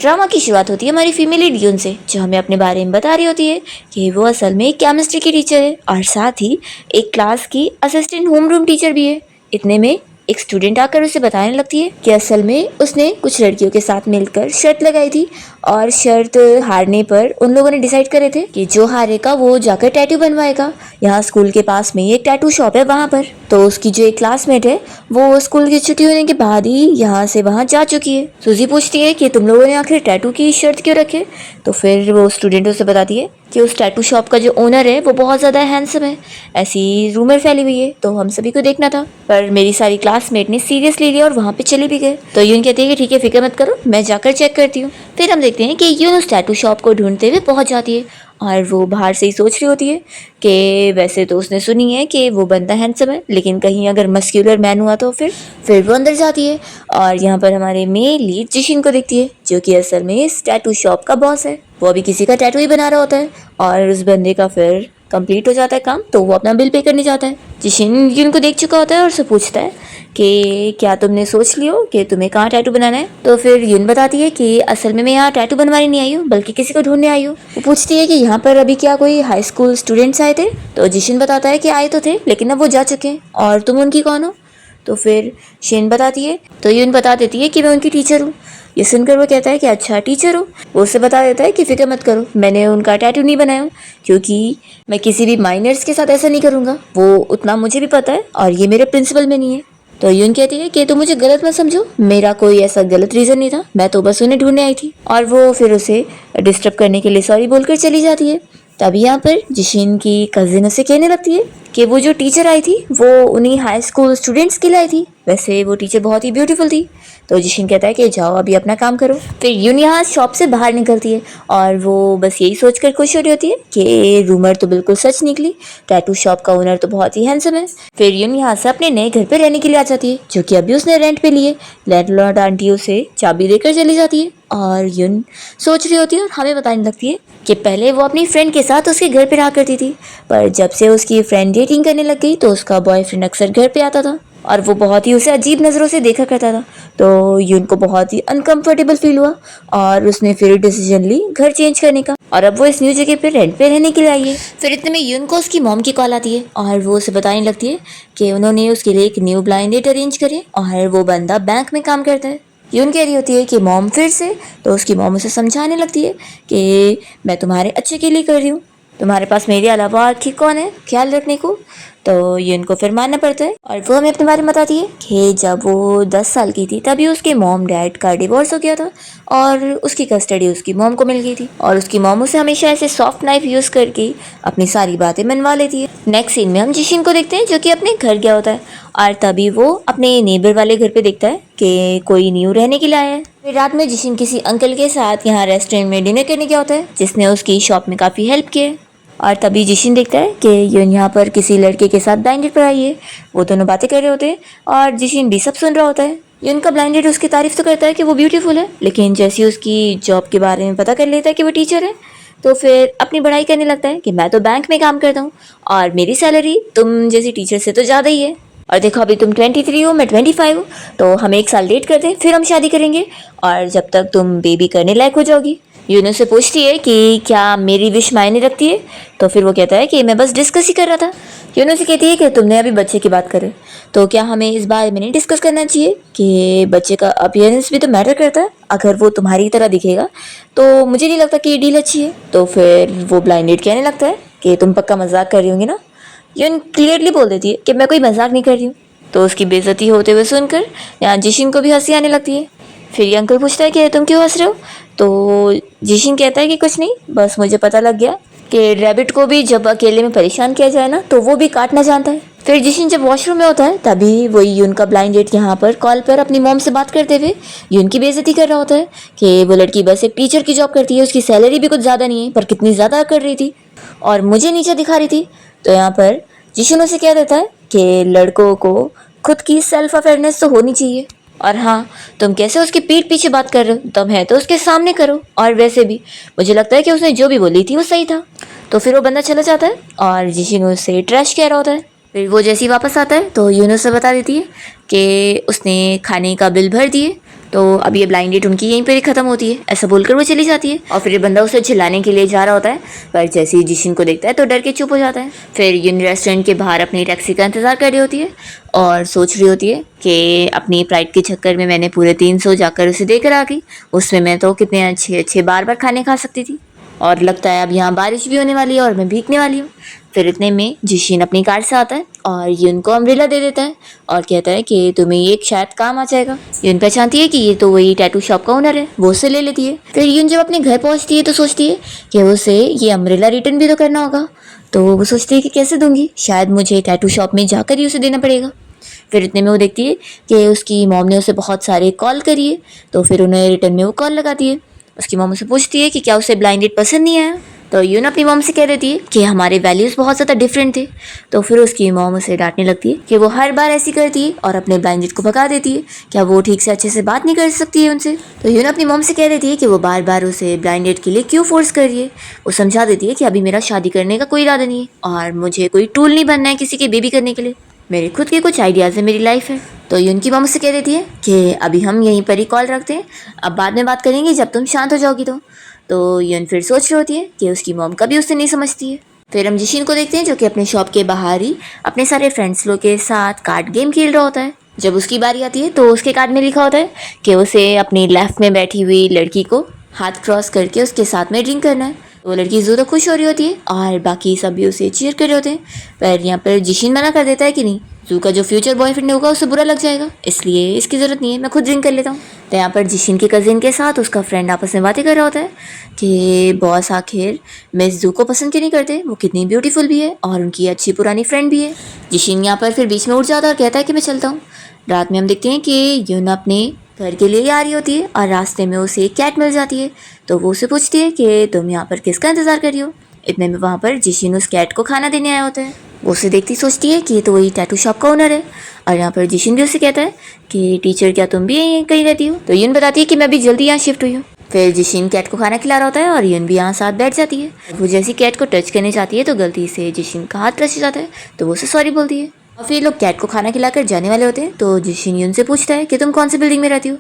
Drama की शुरुआत होती है हमारी फीमेल लीड यून से, जो हमें अपने बारे में बता रही होती है कि वो असल में केमिस्ट्री की टीचर है और साथ ही एक क्लास की असिस्टेंट होम रूम टीचर भी है। इतने में एक स्टूडेंट आकर उसे बताने लगती है कि असल में उसने कुछ लड़कियों के साथ मिलकर शर्त लगाई थी और शर्त हारने पर उन लोगों ने डिसाइड करे थे कि जो हारेगा वो जाकर टैटू बनवाएगा। यहाँ स्कूल के पास में एक टैटू शॉप है वहाँ पर। तो उसकी जो एक क्लासमेट है वो स्कूल की छुट्टी होने के बाद ही यहाँ से वहाँ जा चुकी है। सूजी पूछती है कि तुम लोगों ने आखिर टैटू की शर्त क्यों रखे। तो फिर वो स्टूडेंट उसे बताती है कि उस टैटू शॉप का जो ओनर है वो बहुत ज़्यादा हैंडसम है, ऐसी रूमर फैली हुई है, तो हम सभी को देखना था, पर मेरी सारी क्लासमेट ने सीरियसली लिया और वहाँ पे चले भी गए। तो यून कहती है कि ठीक है, फिक्र मत करो, मैं जाकर चेक करती हूँ। फिर हम देखते हैं कि यून उस टैटू शॉप को ढूंढते हुए पहुँच जाती है और वो बाहर से ही सोच रही होती है कि वैसे तो उसने सुनी है कि वो बंदा हैंडसम है, लेकिन कहीं अगर मस्क्यूलर मैन हुआ तो फिर वो अंदर जाती है और यहाँ पर हमारे मेन लीड जिशिन को देखती है, जो कि असल में इस टैटू शॉप का बॉस है। वो अभी किसी का टैटू ही बना रहा होता है और उस बंदे का फिर कंप्लीट हो जाता है काम, तो वो अपना बिल पे करने जाता है। जिशिन यून को देख चुका होता है और उससे पूछता है कि क्या तुमने सोच लियो कि तुम्हें कहाँ टैटू बनाना है। तो फिर यून बताती है कि असल में मैं यहाँ टैटू बनवाने नहीं आई हूँ, बल्कि किसी को ढूंढने आई हूँ। वो पूछती है कि यहाँ पर अभी क्या कोई हाई स्कूल स्टूडेंट्स आए थे। तो जिशिन बताता है कि आए तो थे, लेकिन अब वो जा चुके हैं और तुम उनकी कौन हो। तो फिर शिन बताती है, तो यून बता देती है कि मैं उनकी टीचर हूँ। ये सुनकर वो कहता है कि अच्छा टीचर हो। वो उसे बता देता है कि फिक्र मत करो, मैंने उनका टैटू नहीं बनाया, क्योंकि मैं किसी भी माइनर्स के साथ ऐसा नहीं करूँगा, वो उतना मुझे भी पता है और ये मेरे प्रिंसिपल में नहीं है। तो यून कहती है कि तुम मुझे गलत मत समझो, मेरा कोई ऐसा गलत रीज़न नहीं था, मैं तो बस उन्हें ढूंढने आई थी। और वो फिर उसे डिस्टर्ब करने के लिए सॉरी बोलकर चली जाती है। तभी यहाँ पर जिशिन की कजिन उसे कहने लगती है कि वो जो टीचर आई थी वो उन्हीं हाई स्कूल स्टूडेंट्स के लिए आई थी, वैसे वो टीचर बहुत ही ब्यूटीफुल थी। तो जिशिन कहता है कि जाओ अभी अपना काम करो। फिर यून यहाँ शॉप से बाहर निकलती है और वो बस यही सोचकर खुश हो रही होती है कि रूमर तो बिल्कुल सच निकली, टैटू शॉप का ओनर तो बहुत ही हैंडसम है। फिर यून यहाँ से अपने नए घर पे रहने के लिए आ जाती है, जो कि अभी उसने रेंट पे लिए। लैंडलॉर्ड आंटी उसे चाबी देकर चली जाती है और यून सोच रही होती है और हमें बताने लगती है कि पहले वो अपनी फ्रेंड के साथ उसके घर पे रहा करती थी, पर जब से उसकी फ्रेंड डेटिंग करने लग गई तो उसका बॉयफ्रेंड अक्सर घर पे आता था और वो बहुत ही उसे अजीब नज़रों से देखा करता था। तो यून को बहुत ही अनकंफर्टेबल फील हुआ और उसने फिर डिसीजन ली घर चेंज करने का और अब वो इस न्यू जगह पे रेंट पे रहने के लिए आई है। फिर इतने में यून को उसकी मॉम की कॉल आती है और वो उसे बताने लगती है कि उन्होंने उसके लिए एक न्यू ब्लाइंड डेट अरेंज करे और वो बंदा बैंक में काम करता है। यून कह रही होती है कि मॉम फिर से, तो उसकी मॉम उसे समझाने लगती है कि मैं तुम्हारे अच्छे के लिए कर रही हूँ, तुम्हारे पास मेरे अलावा आखिर कौन है ख्याल रखने को। तो यून को फिर मानना पड़ता है और वो हमें अपने बारे में बताती है कि जब वो 10 साल की थी तभी उसके मॉम डैड का डिवोर्स हो गया था और उसकी कस्टडी उसकी मॉम को मिल गई थी और उसकी मॉम उसे हमेशा ऐसे सॉफ्ट नाइफ यूज़ करके अपनी सारी बातें मनवा लेती है। नेक्स्ट सीन में हम जिशिन को देखते हैं, जो कि अपने घर गया होता है और तभी वो अपने नेबर वाले घर पे देखता है कि कोई न्यू रहने के लिए आया है। फिर रात में जिशिन किसी अंकल के साथ यहाँ रेस्टोरेंट में डिनर करने गया होता है, जिसने उसकी शॉप में काफ़ी हेल्प की है। और तभी जिशिन देखता है कि यून यहाँ पर किसी लड़के के साथ ब्लाइंड डेट पर आई है। वो दोनों बातें कर रहे होते हैं और जिशिन भी सब सुन रहा होता है। यून का ब्लाइंड डेट उसकी तारीफ तो करता है कि वो ब्यूटीफुल है, लेकिन जैसे ही उसकी जॉब के बारे में पता कर लेता है कि वो टीचर है, तो फिर अपनी बढ़ाई करने लगता है कि मैं तो बैंक में काम करता हूँ और मेरी सैलरी तुम जैसी टीचर से तो ज़्यादा ही है। और देखो अभी तुम 23 हो, मैं 25 हूँ, तो हम एक साल डेट करते हैं, फिर हम शादी करेंगे और जब तक तुम बेबी करने लायक हो जाओगी। यून से पूछती है कि क्या मेरी विश मायने रखती है, तो फिर वो कहता है कि मैं बस डिस्कस ही कर रहा था। यून से कहती है कि तुमने अभी बच्चे की बात करे, तो क्या हमें इस बारे में नहीं डिस्कस करना चाहिए कि बच्चे का अपीयरेंस भी तो मैटर करता है, अगर वो तुम्हारी तरह दिखेगा तो मुझे नहीं लगता कि ये डील अच्छी है। तो फिर वो ब्लाइंड डेट कहने लगता है कि तुम पक्का मजाक कर रही होंगी ना। यून क्लियरली बोल देती है कि मैं कोई मजाक नहीं कर रही हूँ। तो उसकी बेइज्जती होते हुए सुनकर यहाँ जिशिन को भी हंसी आने लगती है। फिर ये अंकल पूछता है कि तुम क्यों हंस रहे हो, तो जिशिन कहता है कि कुछ नहीं, बस मुझे पता लग गया कि रैबिट को भी जब अकेले में परेशान किया जाए ना तो वो भी काटना जानता है। फिर जिशिन जब वॉशरूम में होता है तभी वही यून का ब्लाइंड डेट यहाँ पर कॉल पर अपनी मॉम से बात करते हुए यून की बेइज्जती कर रहा होता है कि वो लड़की बस एक टीचर की जॉब करती है, उसकी सैलरी भी कुछ ज़्यादा नहीं है, पर कितनी ज़्यादा कर रही थी और मुझे नीचे दिखा रही थी। तो यहाँ पर जिशिन उसे कह देता है कि लड़कों को खुद की सेल्फ अवेयरनेस तो होनी चाहिए, और हाँ तुम कैसे उसकी पीठ पीछे बात कर रहे हो, तुम है तो उसके सामने करो, और वैसे भी मुझे लगता है कि उसने जो भी बोली थी वो सही था। तो फिर वो बंदा चला जाता है और जिशिन उससे ट्रैश कह रहा होता है। फिर वो जैसे ही वापस आता है तो यून उसे बता देती है कि उसने खाने का बिल भर दिए तो अब ये ब्लाइंड डेट उनकी यहीं पर ही ख़त्म होती है। ऐसा बोलकर वो चली जाती है और फिर ये बंदा उसे चिल्लाने के लिए जा रहा होता है, पर जैसे ही जिशिन को देखता है तो डर के चुप हो जाता है। फिर यून रेस्टोरेंट के बाहर अपनी टैक्सी का इंतज़ार कर रही होती है और सोच रही होती है कि अपनी प्राइड के चक्कर में मैंने पूरे 300 जाकर उसे देकर आ गई, उसमें मैं तो कितने अच्छे अच्छे बार बार खाने खा सकती थी, और लगता है अब यहाँ बारिश भी होने वाली है और मैं भीगने वाली हूँ। फिर इतने में जिशिन अपनी कार से आता है और यून को अम्ब्रेला दे देता है और कहता है कि तुम्हें ये शायद काम आ जाएगा। यून पहचानती है कि ये तो वही टैटू शॉप का ओनर है, वो उसे ले लेती है। फिर यून जब अपने घर पहुंचती है तो सोचती है कि उसे ये अम्ब्रेला रिटर्न भी तो करना होगा, तो वो सोचती है कि कैसे दूंगी, शायद मुझे टैटू शॉप में जाकर ही उसे देना पड़ेगा। फिर इतने में वो देखती है कि उसकी मॉम ने उसे बहुत सारे कॉल करी है, तो फिर उन्हें रिटर्न में वो कॉल लगाती है। उसकी मॉम उसे पूछती है कि क्या उसे ब्लाइंड डेट पसंद नहीं आया, तो यून अपनी मॉम से कह देती है कि हमारे वैल्यूज़ बहुत ज़्यादा डिफरेंट थे। तो फिर उसकी मॉम उसे डांटने लगती है कि वो हर बार ऐसी करती है और अपने ब्लाइंड डेट को भगा देती है, क्या वो ठीक से अच्छे से बात नहीं कर सकती है उनसे। तो यून अपनी मॉम से कह देती है कि वो बार बार उसे ब्लाइंड डेट के लिए क्यों फोर्स कर रही है। वो समझा देती है कि अभी मेरा शादी करने का कोई इरादा नहीं है और मुझे कोई टूल नहीं बनना है किसी के बेबी करने के लिए, मेरे खुद के कुछ आइडियाज़ है, मेरी लाइफ है। तो यून की मॉम से कह देती है कि अभी हम यहीं पर ही कॉल रखते हैं, अब बाद में बात करेंगे जब तुम शांत हो जाओगी। तो यून फिर सोच रही होती है कि उसकी मॉम कभी उससे नहीं समझती है। फिर हम जिशिन को देखते हैं जो कि अपने शॉप के बाहर ही अपने सारे फ्रेंड्स लोग के साथ कार्ड गेम खेल रहा होता है। जब उसकी बारी आती है तो उसके कार्ड में लिखा होता है कि उसे अपनी लेफ्ट में बैठी हुई लड़की को हाथ क्रॉस करके उसके साथ में ड्रिंक करना है। वो लड़की जू तो खुश हो रही होती है और बाकी सभी उसे चीयर कर रहे होते हैं, पर यहाँ पर जिशिन मना कर देता है कि नहीं, जू का जो फ्यूचर बॉयफ्रेंड होगा उसे बुरा लग जाएगा, इसलिए इसकी ज़रूरत नहीं है, मैं खुद ड्रिंक कर लेता हूँ। तो यहाँ पर जिशिन के कज़िन के साथ उसका फ्रेंड आपस में बातें कर रहा होता है कि बॉस आखिर मिस जू को पसंद क्यों नहीं करते, वो कितनी ब्यूटीफुल भी है और उनकी अच्छी पुरानी फ्रेंड भी है। जिशिन यहाँ पर फिर बीच में उठ जाता है और कहता है कि मैं चलता हूँ। रात में हम देखते हैं कि यून अपने घर के लिए आ रही होती है और रास्ते में उसे एक कैट मिल जाती है, तो वो उसे पूछती है कि तुम यहाँ पर किसका इंतज़ार कर रही हो। इतने में वहाँ पर जिशिन उस कैट को खाना देने आया होता है। वो उसे देखती सोचती है कि ये तो वही टैटू शॉप का ओनर है, और यहाँ पर जिशिन भी उसे कहता है कि टीचर क्या तुम भी यहीं कहीं रहती हो। तो यून बताती है कि मैं भी जल्दी यहाँ शिफ्ट हुई हूँ। फिर जिशिन कैट को खाना खिला रहा होता है और यून भी यहाँ साथ बैठ जाती है। वो जैसी कैट को टच करने जाती है तो गलती से जिशिन का हाथ टच जाता है, तो वो उसे सॉरी बोलती है। और फिर लोग कैट को खाना खिलाकर जाने वाले होते हैं, तो जिशिन यून से पूछता है कि तुम कौन सी बिल्डिंग में रहती हो।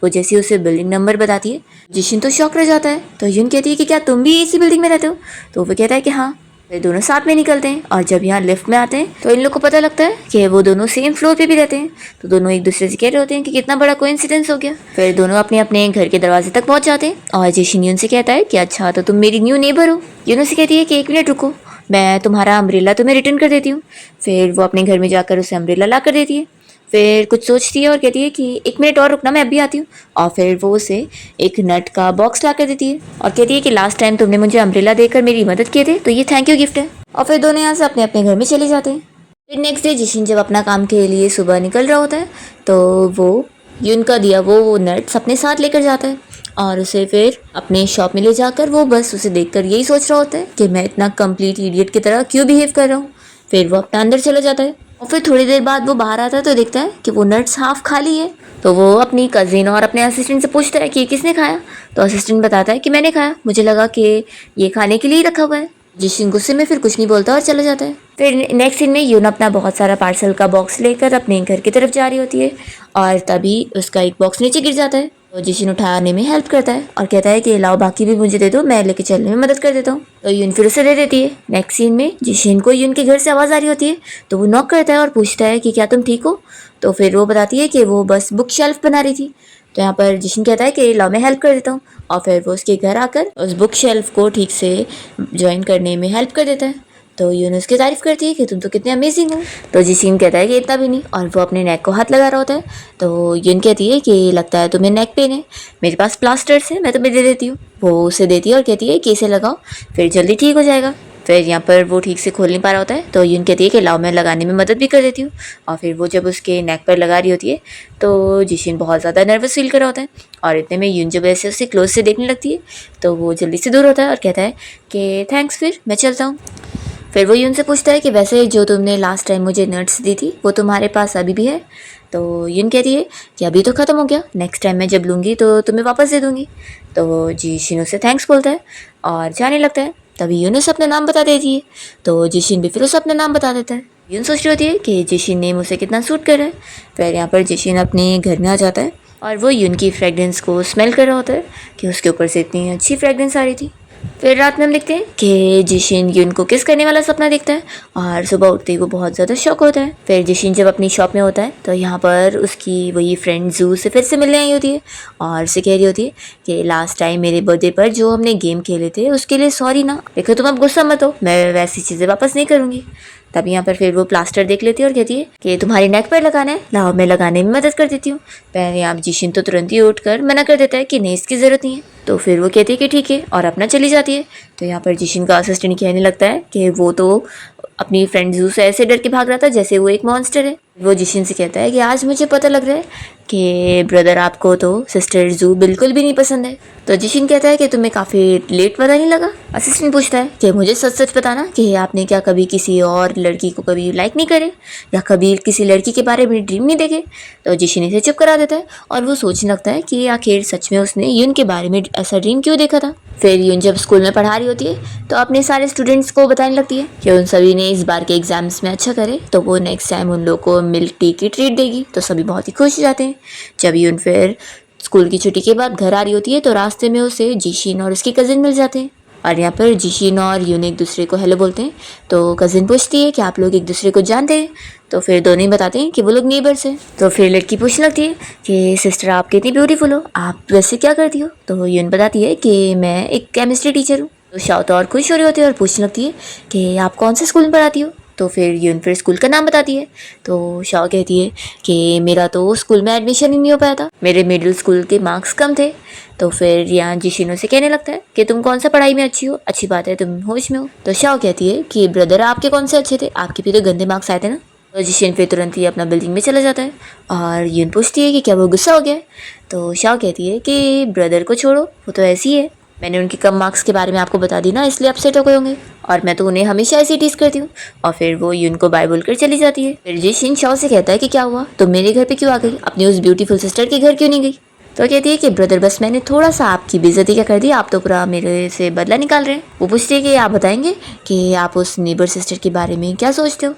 वो जैसे ही उसे बिल्डिंग नंबर बताती है, जिशिन तो शॉक रह जाता है। तो यून कहती है कि क्या तुम भी इसी बिल्डिंग में रहते हो, तो वो कहता है कि हाँ। वे दोनों साथ में निकलते हैं और जब यहाँ लिफ्ट में आते हैं तो इन लोग को पता लगता है कि वो दोनों सेम फ्लोर पे भी रहते हैं। तो दोनों एक दूसरे से कह रहे होते हैं कि कितना बड़ा कोइंसिडेंस हो गया। फिर दोनों अपने अपने घर के दरवाजे तक पहुंच जाते हैं और जिशिन यून से कहता है कि अच्छा तो तुम मेरी न्यू नेबर हो। यून से कहती है कि 1 मिनट रुको, मैं तुम्हारा अम्ब्रेला तुम्हें रिटर्न कर देती हूँ। फिर वो अपने घर में जाकर उसे अम्ब्रेला ला कर देती है। फिर कुछ सोचती है और कहती है कि 1 मिनट और रुकना, मैं अभी आती हूँ। और फिर वो उसे एक नट का बॉक्स ला कर देती है और कहती है कि लास्ट टाइम तुमने मुझे अम्ब्रेला देकर मेरी मदद किए थे, तो ये थैंक यू गिफ्ट है। और फिर दोनों यहाँ से अपने अपने घर में चले जाते हैं। फिर नेक्स्ट डे जिशिन जब अपना काम के लिए सुबह निकल रहा होता है तो वो यून का दिया वो नट्स अपने साथ लेकर जाता है और उसे फिर अपने शॉप में ले जाकर वो बस उसे देखकर यही सोच रहा होता है कि मैं इतना कंप्लीट इडियट की तरह क्यों बिहेव कर रहा हूँ। फिर वो अपना अंदर चला जाता है और फिर थोड़ी देर बाद वो बाहर आता है तो देखता है कि वो नट्स हाफ खाली है। तो वो अपनी कज़िन और अपने असिस्टेंट से पूछता है कि किसने खाया, तो असिस्टेंट बताता है कि मैंने खाया, मुझे लगा कि ये खाने के लिए ही रखा हुआ है। जिशिन गुस्से में फिर कुछ नहीं बोलता और चला जाता है। फिर नेक्स्ट सीन में यून अपना बहुत सारा पार्सल का बॉक्स लेकर अपने घर की तरफ जा रही होती है और तभी उसका एक बॉक्स नीचे गिर जाता है। तो जिशिन उठाने में हेल्प करता है और कहता है कि लाओ बाकी भी मुझे दे दो, मैं लेके चलने में मदद कर देता हूँ। तो यून फिर उसे दे देती है। नेक्स्ट सीन में जिशिन को यून के घर से आवाज़ आ रही होती है, तो वो नॉक करता है और पूछता है कि क्या तुम ठीक हो। तो फिर वो बताती है कि वो बस बुक शेल्फ बना रही थी। तो यहाँ पर जिशिन कहता है कि लाओ मैं हेल्प कर देता हूँ और फिर वो उसके घर आकर उस बुक शेल्फ को ठीक से ज्वाइन करने में हेल्प कर देता है। तो यून उसकी तारीफ करती है कि तुम तो कितने अमेजिंग हो। तो जिशिन कहता है कि इतना भी नहीं और वो अपने नेक को हाथ लगा रहा होता है। तो यून कहती है कि लगता है तुम्हें नेक पेन है, मेरे पास प्लास्टर्स है, मैं तुम्हें दे देती हूँ। वो उसे देती है और कहती है कि इसे लगाओ, फिर जल्दी ठीक हो जाएगा। फिर यहाँ पर वो ठीक से खोल नहीं पा रहा होता है, तो यून कहती है कि लाओ मैं लगाने में मदद भी कर देती हूँ। और फिर वो जब उसके नेक पर लगा रही होती है तो जिशिन बहुत ज़्यादा नर्वस फील कर रहा होता है और इतने में यून जब ऐसे उसे क्लोज से देखने लगती है तो वो जल्दी से दूर होता है और कहता है कि थैंक्स, फिर मैं चलता हूँ। फिर वो यून से पूछता है कि वैसे जो तुमने लास्ट टाइम मुझे नट्स दी थी वो तुम्हारे पास अभी भी है। तो यून कहती है कि अभी तो ख़त्म हो गया, नेक्स्ट टाइम मैं जब लूँगी तो तुम्हें वापस दे दूँगी। तो जिशिन उसे थैंक्स बोलता है और जाने लगता है। तभी यून उसे अपना नाम बता देती है, तो जिशिन भी फिर उसे अपना नाम बता देता है। यून सोच रही होती है कि जिशिन नेम उसे कितना सूट कर रहा है। फिर यहाँ पर जिशिन अपने घर में आ जाता है और वो यून की फ्रेगरेंस को स्मेल कर रहा होता है कि उसके ऊपर से इतनी अच्छी फ्रेगरेंस आ रही थी। फिर रात में हम देखते हैं कि जिशिन यून को किस करने वाला सपना देखता है और सुबह उठते ही वो बहुत ज़्यादा शॉक होता है। फिर जिशिन जब अपनी शॉप में होता है तो यहाँ पर उसकी वही फ्रेंड जू से फिर से मिलने आई होती है और उसे कह रही होती है कि लास्ट टाइम मेरे बर्थडे पर जो हमने गेम खेले थे उसके लिए सॉरी ना, देखो तुम अब गुस्सा मत हो, मैं वैसी चीज़ें वापस नहीं करूँगी। तब यहाँ पर फिर वो प्लास्टर देख लेती है और कहती है कि तुम्हारी नेक पर लगाना है, लाओ मैं लगाने में मदद कर देती हूँ। पहले आप जिशिन तो तुरंत ही उठकर मना कर देता है कि नहीं इसकी ज़रूरत नहीं है। तो फिर वो कहती है कि ठीक है और अपना चली जाती है। तो यहाँ पर जिशिन का असिस्टेंट कहने लगता है कि वो तो अपनी फ्रेंड जू से ऐसे डर के भाग रहा था जैसे वो एक मॉन्स्टर है। वो जिशिन से कहता है कि आज मुझे पता लग रहा है कि ब्रदर आपको तो सिस्टर जू बिल्कुल भी नहीं पसंद है। तो जिशिन कहता है कि तुम्हें काफ़ी लेट पता नहीं लगा। असिस्टेंट पूछता है कि मुझे सच सच बताना कि आपने क्या कभी किसी और लड़की को कभी लाइक नहीं करे या कभी किसी लड़की के बारे में ड्रीम नहीं देखे। तो जिशिन इसे चुप करा देता है और वो सोचने लगता है कि आखिर सच में उसने यून के बारे में ऐसा ड्रीम क्यों देखा था। फिर यून जब स्कूल में पढ़ा रही होती है तो अपने सारे स्टूडेंट्स को बताने लगती है कि उन सभी ने इस बार के एग्जाम्स में अच्छा करे तो वो नेक्स्ट टाइम उन लोगों को मिल्क टी की ट्रीट देगी। तो सभी बहुत ही खुश हो जाते हैं। जब यून फिर स्कूल की छुट्टी के बाद घर आ रही होती है तो रास्ते में उसे जिशिन और उसकी कज़िन मिल जाते हैं और यहाँ पर जिशिन और यून एक दूसरे को हेलो बोलते हैं। तो कज़िन पूछती है कि आप लोग एक दूसरे को जानते हैं। तो फिर दोनों ही बताते हैं कि वो लोग नेबर्स हैं। तो फिर लड़की पूछने लगती है कि सिस्टर आप कितनी ब्यूटीफुल हो, आप वैसे क्या करती हो। तो यून बताती है कि मैं एक केमिस्ट्री टीचर हूँ। तो शाओ तो और खुश हो रही होती है और पूछने लगती है कि आप कौन से स्कूल में पढ़ाती हो। तो फिर यून फिर स्कूल का नाम बताती है। तो शाओ कहती है कि मेरा तो स्कूल में एडमिशन ही नहीं हो पाया था, मेरे मिडिल स्कूल के मार्क्स कम थे। तो फिर यहाँ जिशिनो से कहने लगता है कि तुम कौन सा पढ़ाई में अच्छी हो, अच्छी बात है तुम होश में हो। तो शाओ कहती है कि ब्रदर आपके कौन से अच्छे थे, आपके भी तो गंदे मार्क्स आए थे ना। तो जिशिन फिर तुरंत ही अपना बिल्डिंग में चला जाता है और यून पूछती है कि क्या वो गुस्सा हो गया है। तो शाओ कहती है कि ब्रदर को छोड़ो, वो तो ऐसी है, मैंने उनके कम मार्क्स के बारे में आपको बता दी ना, इसलिए अपसेट हो गए होंगे और मैं तो उन्हें हमेशा ऐसे टीज करती हूँ। और फिर वो यून को बाय बोलकर चली जाती है। फिर जिशिन शाओ से कहता है कि क्या हुआ, तुम मेरे घर पे क्यों आ गई, अपनी उस ब्यूटीफुल सिस्टर के घर क्यों नहीं गई। तो कहती है कि ब्रदर बस मैंने थोड़ा सा आपकी बेइज्जती क्या कर दी, आप तो पूरा मेरे से बदला निकाल रहे हैं। वो पूछती है कि आप बताएंगे कि आप उस नेबर सिस्टर के बारे में क्या सोचते हो।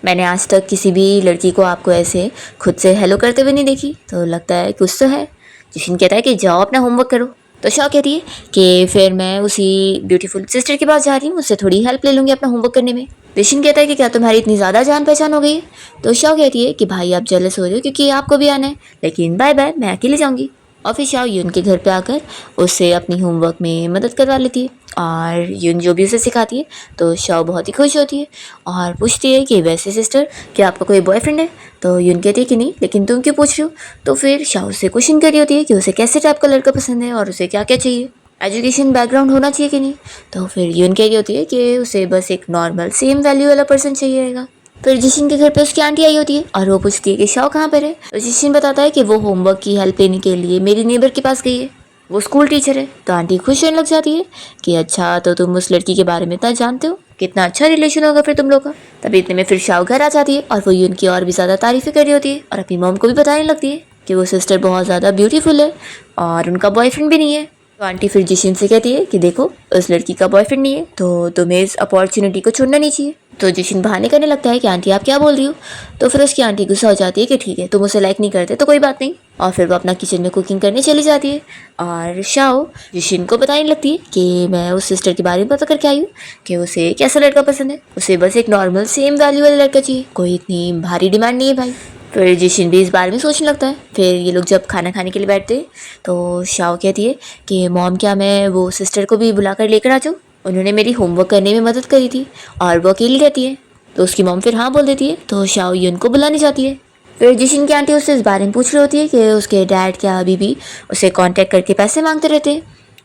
मैंने आज तक किसी भी लड़की को आपको ऐसे खुद से हेलो करते हुए नहीं देखी, तो लगता है कुछ तो है। जिशिन कहता है कि जाओ अपना होमवर्क करो। तो शाओ कहती है कि फिर मैं उसी ब्यूटीफुल सिस्टर के पास जा रही हूँ, उससे थोड़ी हेल्प ले लूँगी अपना होमवर्क करने में। जिशिन कहता है कि क्या तुम्हारी इतनी ज़्यादा जान पहचान हो गई है। तो शाओ कहती है कि भाई आप जेलस हो रहे हो क्योंकि आपको भी आना है, लेकिन बाय बाय मैं अकेले जाऊँगी। और फिर शाओ यून के घर पे आकर उससे अपनी होमवर्क में मदद करवा लेती है और यून जो भी उसे सिखाती है तो शाओ बहुत ही खुश होती है और पूछती है कि वैसे सिस्टर क्या आपका कोई बॉयफ्रेंड है। तो यून कहती है कि नहीं, लेकिन तुम क्यों पूछ रही हो। तो फिर शाओ से क्वेश्चन कर रही होती है कि उसे कैसे टाइप का लड़का पसंद है और उसे क्या क्या चाहिए, एजुकेशन बैकग्राउंड होना चाहिए कि नहीं। तो फिर यून कह रही होती है कि उसे बस एक नॉर्मल सेम वैल्यू वाला पर्सन चाहिएगा। फिर जिशिन के घर पे उसकी आंटी आई होती है और वो पूछती है कि शाओ कहाँ पर है। तो जिशिन बताता है कि वो होमवर्क की हेल्प लेने के लिए मेरी नेबर के पास गई है, वो स्कूल टीचर है। तो आंटी खुश होने लग जाती है कि अच्छा तो तुम उस लड़की के बारे में इतना जानते हो, कितना अच्छा रिलेशन होगा फिर तुम लोग का। तभी इतने में फिर शाओ घर आ जाती है और वो यून की और भी ज़्यादा तारीफें कर रही होती है और अपनी मॉम को भी बताने लगती है कि वो सिस्टर बहुत ज़्यादा ब्यूटीफुल है और उनका बॉयफ्रेंड भी नहीं है। तो आंटी फिर जिशिन से कहती है कि देखो उस लड़की का बॉयफ्रेंड नहीं है तो तुम्हें इस अपॉर्चुनिटी को छोड़ना नहीं चाहिए। तो जिशिन बहाने करने लगता है कि आंटी आप क्या बोल रही हो। तो फिर उसकी आंटी गुस्सा हो जाती है कि ठीक है तुम उसे लाइक नहीं करते तो कोई बात नहीं, और फिर वो अपना किचन में कुकिंग करने चली जाती है। और शाओ जिशिन को बताने लगती है कि मैं उस सिस्टर के बारे में पता करके आई हूँ कि उसे कैसा लड़का पसंद है, उसे बस एक नॉर्मल सेम वैल्यू वाला लड़का चाहिए, कोई इतनी भारी डिमांड नहीं है भाई। फिर जिशिन भी इस बारे में सोचने लगता है। फिर ये लोग जब खाना खाने के लिए बैठते हैं तो शाओ कहती है कि मॉम क्या मैं वो सिस्टर को भी बुलाकर लेकर आ जाऊँ, उन्होंने मेरी होमवर्क करने में मदद करी थी और वो अकेली रहती है। तो उसकी मॉम फिर हाँ बोल देती है। तो शाओ यून को बुलाने जाती है। फिर जिशिन की आंटी उससे इस बारे में पूछ रही होती है कि उसके डैड क्या अभी भी उसे कांटेक्ट करके पैसे मांगते रहते हैं।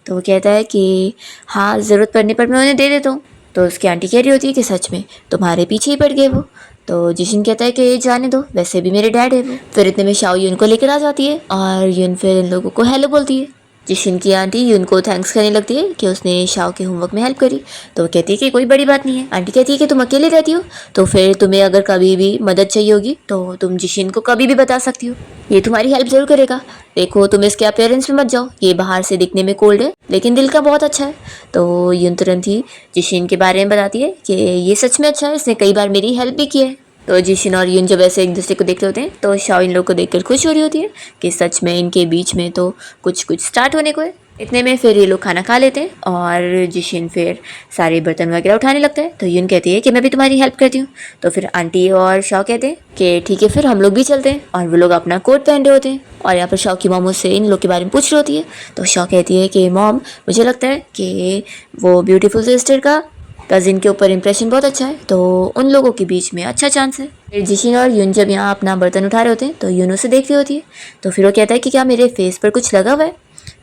तो वो कहता है कि हाँ ज़रूरत पड़ने पर मैं उन्हें दे देता हूँ। तो उसकी आंटी कह रही होती है कि सच में तुम्हारे पीछे ही पड़ गए वो। तो जिशिन कहता है कि जाने दो, वैसे भी मेरे डैड है वो। फिर इतने में शाओ यून को लेकर आ जाती है और यून फिर इन लोगों को हेलो बोलती है। जिशिन की आंटी यून को थैंक्स करने लगती है कि उसने शाओ के होमवर्क में हेल्प करी। तो वो कहती है कि कोई बड़ी बात नहीं है। आंटी कहती है कि तुम अकेले रहती हो तो फिर तुम्हें अगर कभी भी मदद चाहिए होगी तो तुम जिशिन को कभी भी बता सकती हो, ये तुम्हारी हेल्प जरूर करेगा। देखो तुम इसके अपीयरेंस में मत जाओ, ये बाहर से दिखने में कोल्ड है लेकिन दिल का बहुत अच्छा है। तो यून तुरंत ही जिशिन के बारे में बताती है कि ये सच में अच्छा है, इसने कई बार मेरी हेल्प भी की है। तो जिशिन और यून जब ऐसे एक दूसरे को देखते होते हैं तो शाओ इन लोग को देखकर खुश हो रही होती है कि सच में इनके बीच में तो कुछ कुछ स्टार्ट होने को है। इतने में फिर ये लोग खाना खा लेते हैं और जिशिन फिर सारे बर्तन वगैरह उठाने लगता है। तो यून कहती है कि मैं भी तुम्हारी हेल्प करती हूँ। तो फिर आंटी और शाओ कहते हैं कि ठीक है फिर हम लोग भी चलते हैं। और वो लोग अपना कोट पहन रहे होते हैं और यहाँ पर शाओ की मॉम उससे इन लोग के बारे में पूछ रही होती है। तो शाओ कहती है कि मॉम मुझे लगता है कि वो ब्यूटीफुल सिस्टर का कजिन के ऊपर इंप्रेशन बहुत अच्छा है, तो उन लोगों के बीच में अच्छा चांस है। फिर जिशिन और यून जब यहाँ अपना बर्तन उठा रहे होते हैं तो यून उसे देख रही होती है। तो फिर वो कहता है कि क्या मेरे फेस पर कुछ लगा हुआ है।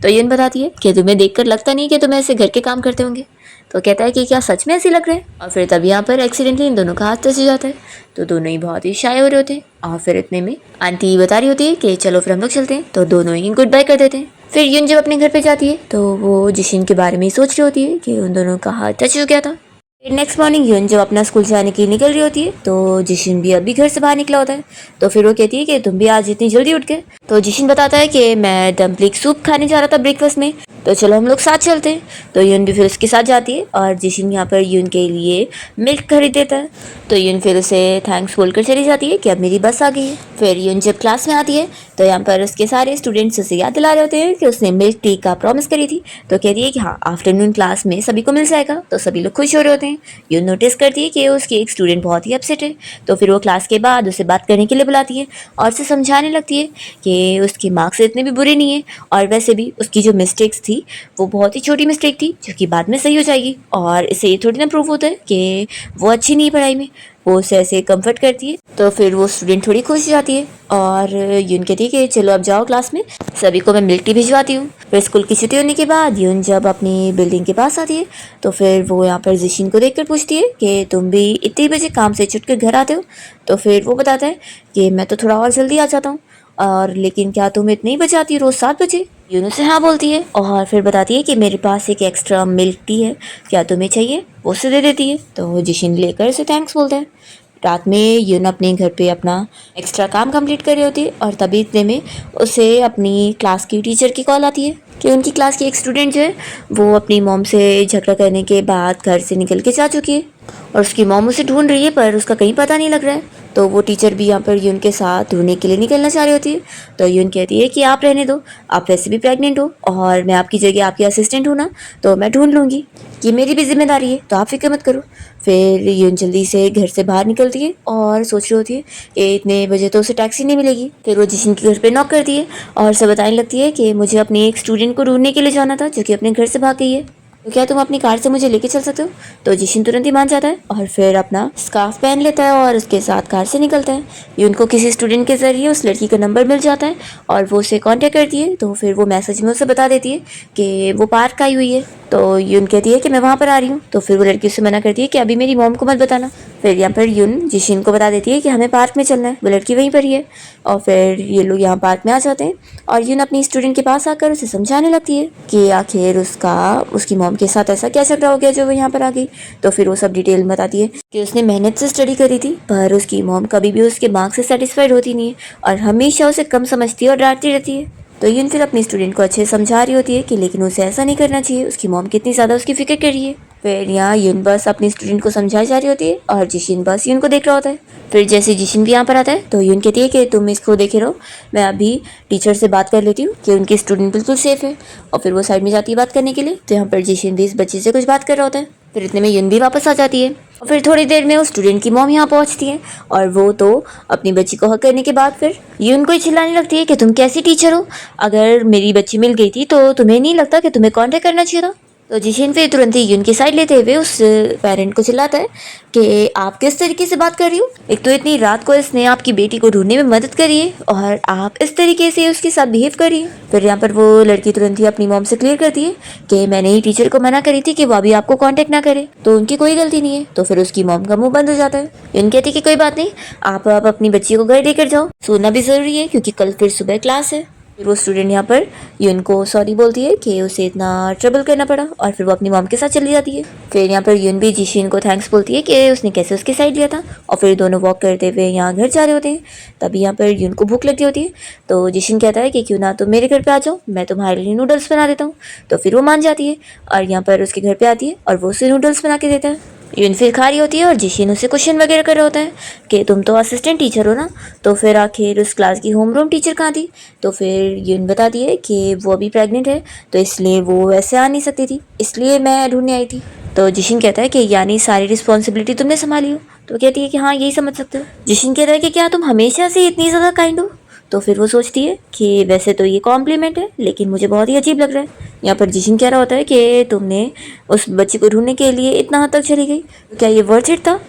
तो यून बताती है कि तुम्हें देखकर लगता नहीं कि तुम ऐसे घर के काम करते होंगे। तो कहता है कि क्या सच में ऐसे लग रहे हैं। और फिर तब यहाँ पर एक्सीडेंटली इन दोनों का हाथ टच हो जाता है। तो दोनों ही बहुत ही शाय हो रहे होते हैं। और फिर इतने में आंटी बता रही होती है कि चलो फिर हम लोग चलते हैं। तो दोनों ही गुड बाय कर देते हैं। फिर यून जब अपने घर पे जाती है तो वो जिशिन के बारे में ही सोच रही होती है कि उन दोनों का हाथ टच हो गया था। नेक्स्ट मॉर्निंग यून जब अपना स्कूल जाने की निकल रही होती है तो जिशिन भी अभी घर से बाहर निकला होता है। तो फिर वो कहती है कि तुम भी आज इतनी जल्दी उठ गए। तो जिशिन बताता है कि मैं डम्पलिंग सूप खाने जा रहा था ब्रेकफास्ट में, तो चलो हम लोग साथ चलते हैं। तो यून भी फिर उसके साथ जाती है और जिशिन यहाँ पर यून के लिए मिल्क खरीद देता है। तो यून फिर उसे थैंक्स बोलकर चली जाती है कि अब मेरी बस आ गई है। फिर यून जब क्लास में आती है तो यहाँ पर उसके सारे स्टूडेंट्स उसे याद दिला रहे होते हैं कि उसने मिल्क टी का प्रॉमिस करी थी। तो कहती है कि हाँ आफ्टरनून क्लास में सभी को मिल जाएगा। तो सभी लोग खुश हो रहे होते हैं। यून नोटिस करती है कि उसकी एक स्टूडेंट बहुत ही अपसेट है। तो फिर वो क्लास के बाद उसे बात करने के लिए बुलाती है और उसे समझाने लगती है कि उसके मार्क्स इतने भी बुरे नहीं है और वैसे भी उसकी जो मिस्टेक्स थी वो बहुत ही छोटी मिस्टेक थी जो कि बाद में सही हो जाएगी। और इससे ये थोड़ी ना प्रूव होता है कि वो अच्छी नहीं पढ़ाई में। वो उसे ऐसे कंफर्ट करती है। तो फिर वो स्टूडेंट थोड़ी खुश हो जाती है और यून कहती है कि चलो अब जाओ क्लास में, सभी को मैं मिल्क टी भिजवाती हूँ। फिर स्कूल की छुट्टी होने के बाद यून जब अपनी बिल्डिंग के पास आती है तो फिर वो यहाँ पर जिशिन को देखकर पूछती है कि तुम भी इतने बजे काम से छुट कर घर आते हो। तो फिर वो बताता है कि मैं तो थोड़ा और जल्दी आ जाता हूँ, और लेकिन क्या तुम इतने ही बजे आती हो रोज़ 7 बजे। यून से हाँ बोलती है और फिर बताती है कि मेरे पास एक एक्स्ट्रा मिल्क टी है, क्या तुम्हें चाहिए। वो उसे दे देती है। तो जिशिन लेकर उसे थैंक्स बोलता है। रात में यून अपने घर पे अपना एक्स्ट्रा काम कंप्लीट कर रही होती है और तभी इतने में उसे अपनी क्लास की टीचर की कॉल आती है कि उनकी क्लास की एक स्टूडेंट जो है वो अपनी मॉम से झगड़ा करने के बाद घर से निकल के जा चुकी है और उसकी मॉम उसे ढूंढ रही है पर उसका कहीं पता नहीं लग रहा है। तो वो टीचर भी यहाँ पर यून के साथ ढूंढने के लिए निकलना चाह रही होती है। तो यून कहती है कि आप रहने दो, आप वैसे भी प्रेग्नेंट हो और मैं आपकी जगह आपकी असिस्टेंट हूँ ना, तो मैं ढूंढ लूँगी, ये मेरी भी जिम्मेदारी है, तो आप फिक्र मत करो। फिर यून जल्दी से घर से बाहर निकलती है और सोच रही होती है कि इतने बजे तो उसे टैक्सी नहीं मिलेगी। फिर वो जिशिन के घर पे नॉक करती है और उसे बताने लगती है कि मुझे अपने एक स्टूडेंट को ढूंढने के लिए जाना था जो कि अपने घर से भाग गई है, तो क्या तुम अपनी कार से मुझे लेके चल सकते हो। तो जिशिन तुरंत ही मान जाता है और फिर अपना स्कार्फ पहन लेता है और उसके साथ कार से निकलता है। यून को किसी स्टूडेंट के जरिए उस लड़की का नंबर मिल जाता है और वो उसे कांटेक्ट करती है। तो फिर वो मैसेज में उसे बता देती है कि वो पार्क आई हुई है। तो यून कहती है कि मैं वहाँ पर आ रही हूँ। तो फिर वो लड़की उससे मना करती है कि अभी मेरी मॉम को मत बताना। फिर यहाँ पर यून जिशिन को बता देती है कि हमें पार्क में चलना है, वो लड़की वहीं पर ही है। और फिर ये लोग यहाँ पार्क में आ जाते हैं और यून अपनी स्टूडेंट के पास आकर उसे समझाने लगती है कि आखिर उसकी मॉम के साथ ऐसा क्या झगड़ा हो गया जो वो यहाँ पर आ गई। तो फिर वो सब डिटेल में बताती है कि उसने मेहनत से स्टडी करी थी पर उसकी मॉम कभी भी उसके मार्क्स से सेटिस्फाइड होती नहीं है और हमेशा उसे कम समझती है और डांटती रहती है। तो यून फिर अपनी स्टूडेंट को अच्छे से समझा रही होती है कि लेकिन उसे ऐसा नहीं करना चाहिए, उसकी मॉम कितनी ज़्यादा उसकी फिक्र कर रही है। फिर यहाँ यून बस अपनी स्टूडेंट को समझाई जा रही होती है और जिशिन बस यून को देख रहा होता है। फिर जैसे जिशिन भी यहाँ पर आता है तो यून कहती है कि तुम इसको देखे रहो, मैं अभी टीचर से बात कर लेती हूँ कि उनकी स्टूडेंट बिल्कुल सेफ है। और फिर वो साइड में जाती है बात करने के लिए। तो यहाँ पर जिशिन भी इस बच्चे से कुछ बात कर रहा होता है। फिर इतने में यून भी वापस आ जाती है और फिर थोड़ी देर में उस स्टूडेंट की मॉम यहाँ पहुँचती है और वो तो अपनी बच्ची को हक करने के बाद फिर यून को ही चिल्लाने लगती है कि तुम कैसी टीचर हो, अगर मेरी बच्ची मिल गई थी तो तुम्हें नहीं लगता कि तुम्हें कांटेक्ट करना चाहिए था। तो जिशिन फिर तुरंत ही यून की साइड लेते हुए उस पेरेंट को चिल्लाता है कि आप किस तरीके से बात कर रही हो, एक तो इतनी रात को इसने आपकी बेटी को ढूंढने में मदद करी है और आप इस तरीके से उसके साथ बिहेव करिए। फिर यहाँ पर वो लड़की तुरंत ही अपनी मॉम से क्लियर करती है कि मैंने ही टीचर को मना करी थी कि वो अभी आपको कांटेक्ट ना करे, तो उनकी कोई गलती नहीं है। तो फिर उसकी मॉम का मुंह बंद हो जाता है। यून कहती है कि कोई बात नहीं, आप अपनी बच्ची को घर लेकर जाओ, सोना भी जरूरी है क्योंकि कल फिर सुबह क्लास है। फिर वो स्टूडेंट यहाँ पर यून को सॉरी बोलती है कि उसे इतना ट्रबल करना पड़ा और फिर वो अपनी मॉम के साथ चली जाती है। फिर यहाँ पर यून भी जिशिन को थैंक्स बोलती है कि उसने कैसे उसके साइड लिया था और फिर दोनों वॉक करते हुए यहाँ घर जा रहे होते हैं। तभी यहाँ पर यून को भूख लगी होती है। तो जिशिन कहता है कि क्यों ना तुम मेरे घर पे आ जाओ, मैं तुम्हारे लिए नूडल्स बना देता हूँ। तो फिर वो मान जाती है और यहाँ पर उसके घर पे आती है और वो उसे नूडल्स बना के देता है। यून फिर खा रही होती है और जिशिन उसे क्वेश्चन वगैरह कर रहा होता है कि तुम तो असिस्टेंट टीचर हो ना, तो फिर आखिर उस क्लास की होम रूम टीचर कहाँ थी। तो फिर यून बताती है कि वो अभी प्रेग्नेंट है, तो इसलिए वो वैसे आ नहीं सकती थी, इसलिए मैं ढूंढने आई थी। तो जिशिन कहता है कि यानी सारी रिस्पॉन्सिबिलिटी तुमने संभाली हो। तो कहती है कि हाँ, यही समझ सकते हो। जिशिन कहता है कि क्या तुम हमेशा से इतनी ज़्यादा काइंड हो। तो फिर वो सोचती है कि वैसे तो ये कॉम्प्लीमेंट है, लेकिन मुझे बहुत ही अजीब लग रहा है। यहाँ पर जिशिन कह रहा होता है कि तुमने उस बच्चे को ढूंढने के लिए इतना हद तक चली गई, क्या ये वर्थ इट था।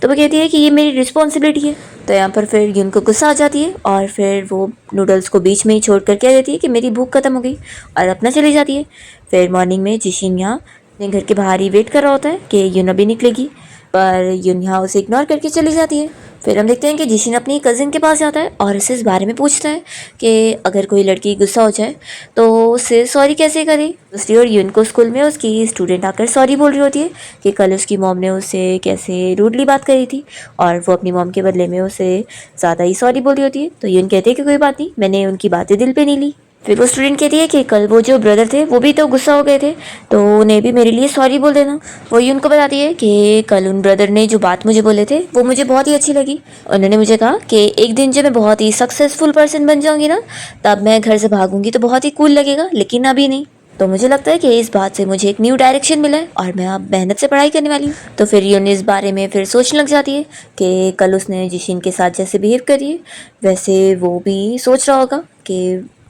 तो वो कहती है कि ये मेरी रिस्पॉन्सिबिलिटी है। तो यहाँ पर फिर यून को गुस्सा आ जाती है और फिर वो नूडल्स को बीच में ही छोड़ कर कह देती है कि मेरी भूख खत्म हो गई, और अपना चली जाती है। फिर मॉर्निंग में जिशिन यहाँ अपने घर के बाहर ही वेट कर रहा होता है कि यून अभी निकलेगी, पर यून यहाँ उसे इग्नोर करके चली जाती है। फिर हम देखते हैं कि जिशिन अपनी कज़िन के पास जाता है और उसे इस बारे में पूछता है कि अगर कोई लड़की गुस्सा हो जाए तो उसे सॉरी कैसे करे। दूसरी ओर यून को स्कूल में उसकी स्टूडेंट आकर सॉरी बोल रही होती है कि कल उसकी मॉम ने उसे कैसे रूडली बात करी थी, और वो अपनी मॉम के बदले में उसे ज़्यादा ही सॉरी बोल रही होती है। तो यून कहते हैं कि कोई बात नहीं, मैंने उनकी बातें दिल पे नहीं ली। फिर वो स्टूडेंट कहती है कि कल वो जो ब्रदर थे वो भी तो गुस्सा हो गए थे, तो उन्हें भी मेरे लिए सॉरी बोल देना। वो यून को बताती है कि कल उन ब्रदर ने जो बात मुझे बोले थे वो मुझे बहुत ही अच्छी लगी। उन्होंने मुझे कहा कि एक दिन जब मैं बहुत ही सक्सेसफुल पर्सन बन जाऊंगी ना, तब मैं घर से भागूंगी तो बहुत ही कूल लगेगा, लेकिन अभी नहीं। तो मुझे लगता है कि इस बात से मुझे एक न्यू डायरेक्शन मिला है और मैं अब मेहनत से पढ़ाई करने वाली हूँ। तो फिर यून इस बारे में फिर सोचने लग जाती है कि कल उसने जिशिन के साथ जैसे बिहेव करी है, वैसे वो भी सोच रहा होगा कि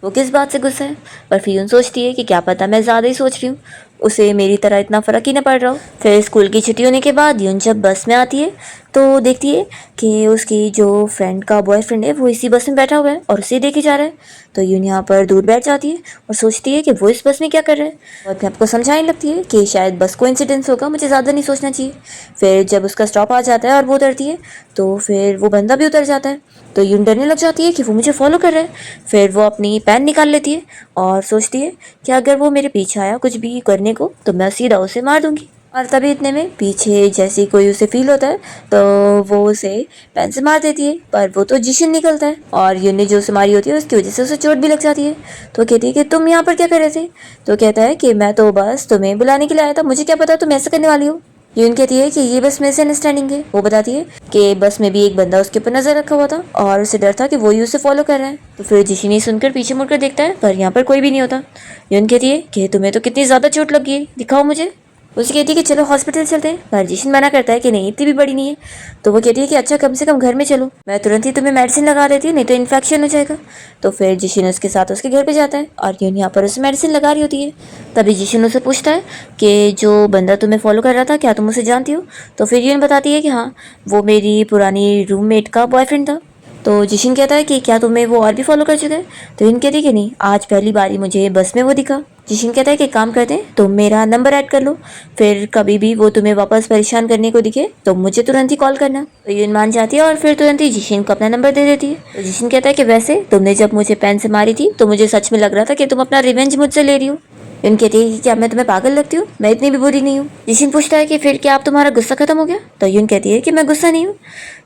वो किस बात से गुस्सा है। पर फिर यून सोचती है कि क्या पता मैं ज़्यादा ही सोच रही हूँ, उसे मेरी तरह इतना फ़र्क ही ना पड़ रहा हो। फिर स्कूल की छुट्टी होने के बाद यून जब बस में आती है तो देखती है कि उसकी जो फ्रेंड का बॉयफ्रेंड है वो इसी बस में बैठा हुआ है और उसे देखे जा रहा है। तो यून यहाँ पर दूर बैठ जाती है और सोचती है कि वो इस बस में क्या कर रहा है, और अपने आपको समझाने लगती है कि शायद बस को इंसिडेंस होगा, मुझे ज़्यादा नहीं सोचना चाहिए। फिर जब उसका स्टॉप आ जाता है और वो उतरती है तो फिर वो बंदा भी उतर जाता है। तो यून डरने लग जाती है कि वो मुझे फॉलो कर रहा है। फिर वो अपनी पेन निकाल लेती है और सोचती है कि अगर वो मेरे पीछे आया कुछ भी करने को तो मैं सीधा उसे मार दूंगी। और तभी इतने में पीछे जैसे कोई उसे फील होता है तो वो उसे पेन से मार देती है, पर वो तो जिशिन निकलता है और यून ने जो उसे मारी होती है उसकी वजह से उसे चोट भी लग जाती है। तो कहती है कि तुम यहाँ पर क्या कर रहे थे। तो कहता है कि मैं तो बस तुम्हें बुलाने के लिए आया था, मुझे क्या पता तुम ऐसा करने वाली हो। यून कहती है कि ये बस मिसअंडरस्टैंडिंग है। वो बताती है कि बस में भी एक बंदा उसके ऊपर नजर रखा हुआ था और उसे डर था कि वो ही उसे फॉलो कर रहा है। तो फिर जिशिन ये सुनकर पीछे मुड़कर देखता है, पर यहाँ पर कोई भी नहीं होता। यून कहती है कि तुम्हें तो कितनी ज्यादा चोट लगी है, दिखाओ मुझे। उसे कहती है कि चलो हॉस्पिटल चलते हैं, पर जिशिन मना करता है कि नहीं, इतनी भी बड़ी नहीं है। तो वो कहती है कि अच्छा कम से कम घर में चलो, मैं तुरंत ही तुम्हें मेडिसिन लगा देती हूँ, नहीं तो इन्फेक्शन हो जाएगा। तो फिर जिशिन उसके साथ उसके घर पे जाता है और यून यहाँ पर उसे मेडिसिन लगा रही होती है। तभी जिशिन उसे पूछता है कि जो बंदा तुम्हें फॉलो कर रहा था क्या तुम उसे जानती हो। तो फिर यून बताती है कि हाँ, वो मेरी पुरानी रूममेट का बॉयफ्रेंड था। तो जिशिन कहता है कि क्या तुम्हें वो और भी फॉलो कर चुका है। तो यून कहती है कि नहीं, आज पहली बार ही मुझे बस में वो दिखा। जिशिन कहता है कि काम करते हैं, तुम मेरा नंबर ऐड कर लो, फिर कभी भी वो तुम्हें वापस परेशान करने को दिखे तो मुझे तुरंत ही कॉल करना। तो यून मान जाती है और फिर तुरंत ही जिशिन को अपना नंबर दे देती है। तो जिशिन कहता है कि वैसे तुमने जब मुझे पेन से मारी थी तो मुझे सच में लग रहा था कि तुम अपना रिवेंज मुझसे ले रही हो। यून कहती है कि क्या मैं तुम्हें पागल लगती हूँ, मैं इतनी भी बुरी नहीं हूँ। जिशिन पूछता है कि फिर क्या आप तुम्हारा गुस्सा खत्म हो गया। तो यून कहती है कि मैं गुस्सा नहीं हूँ।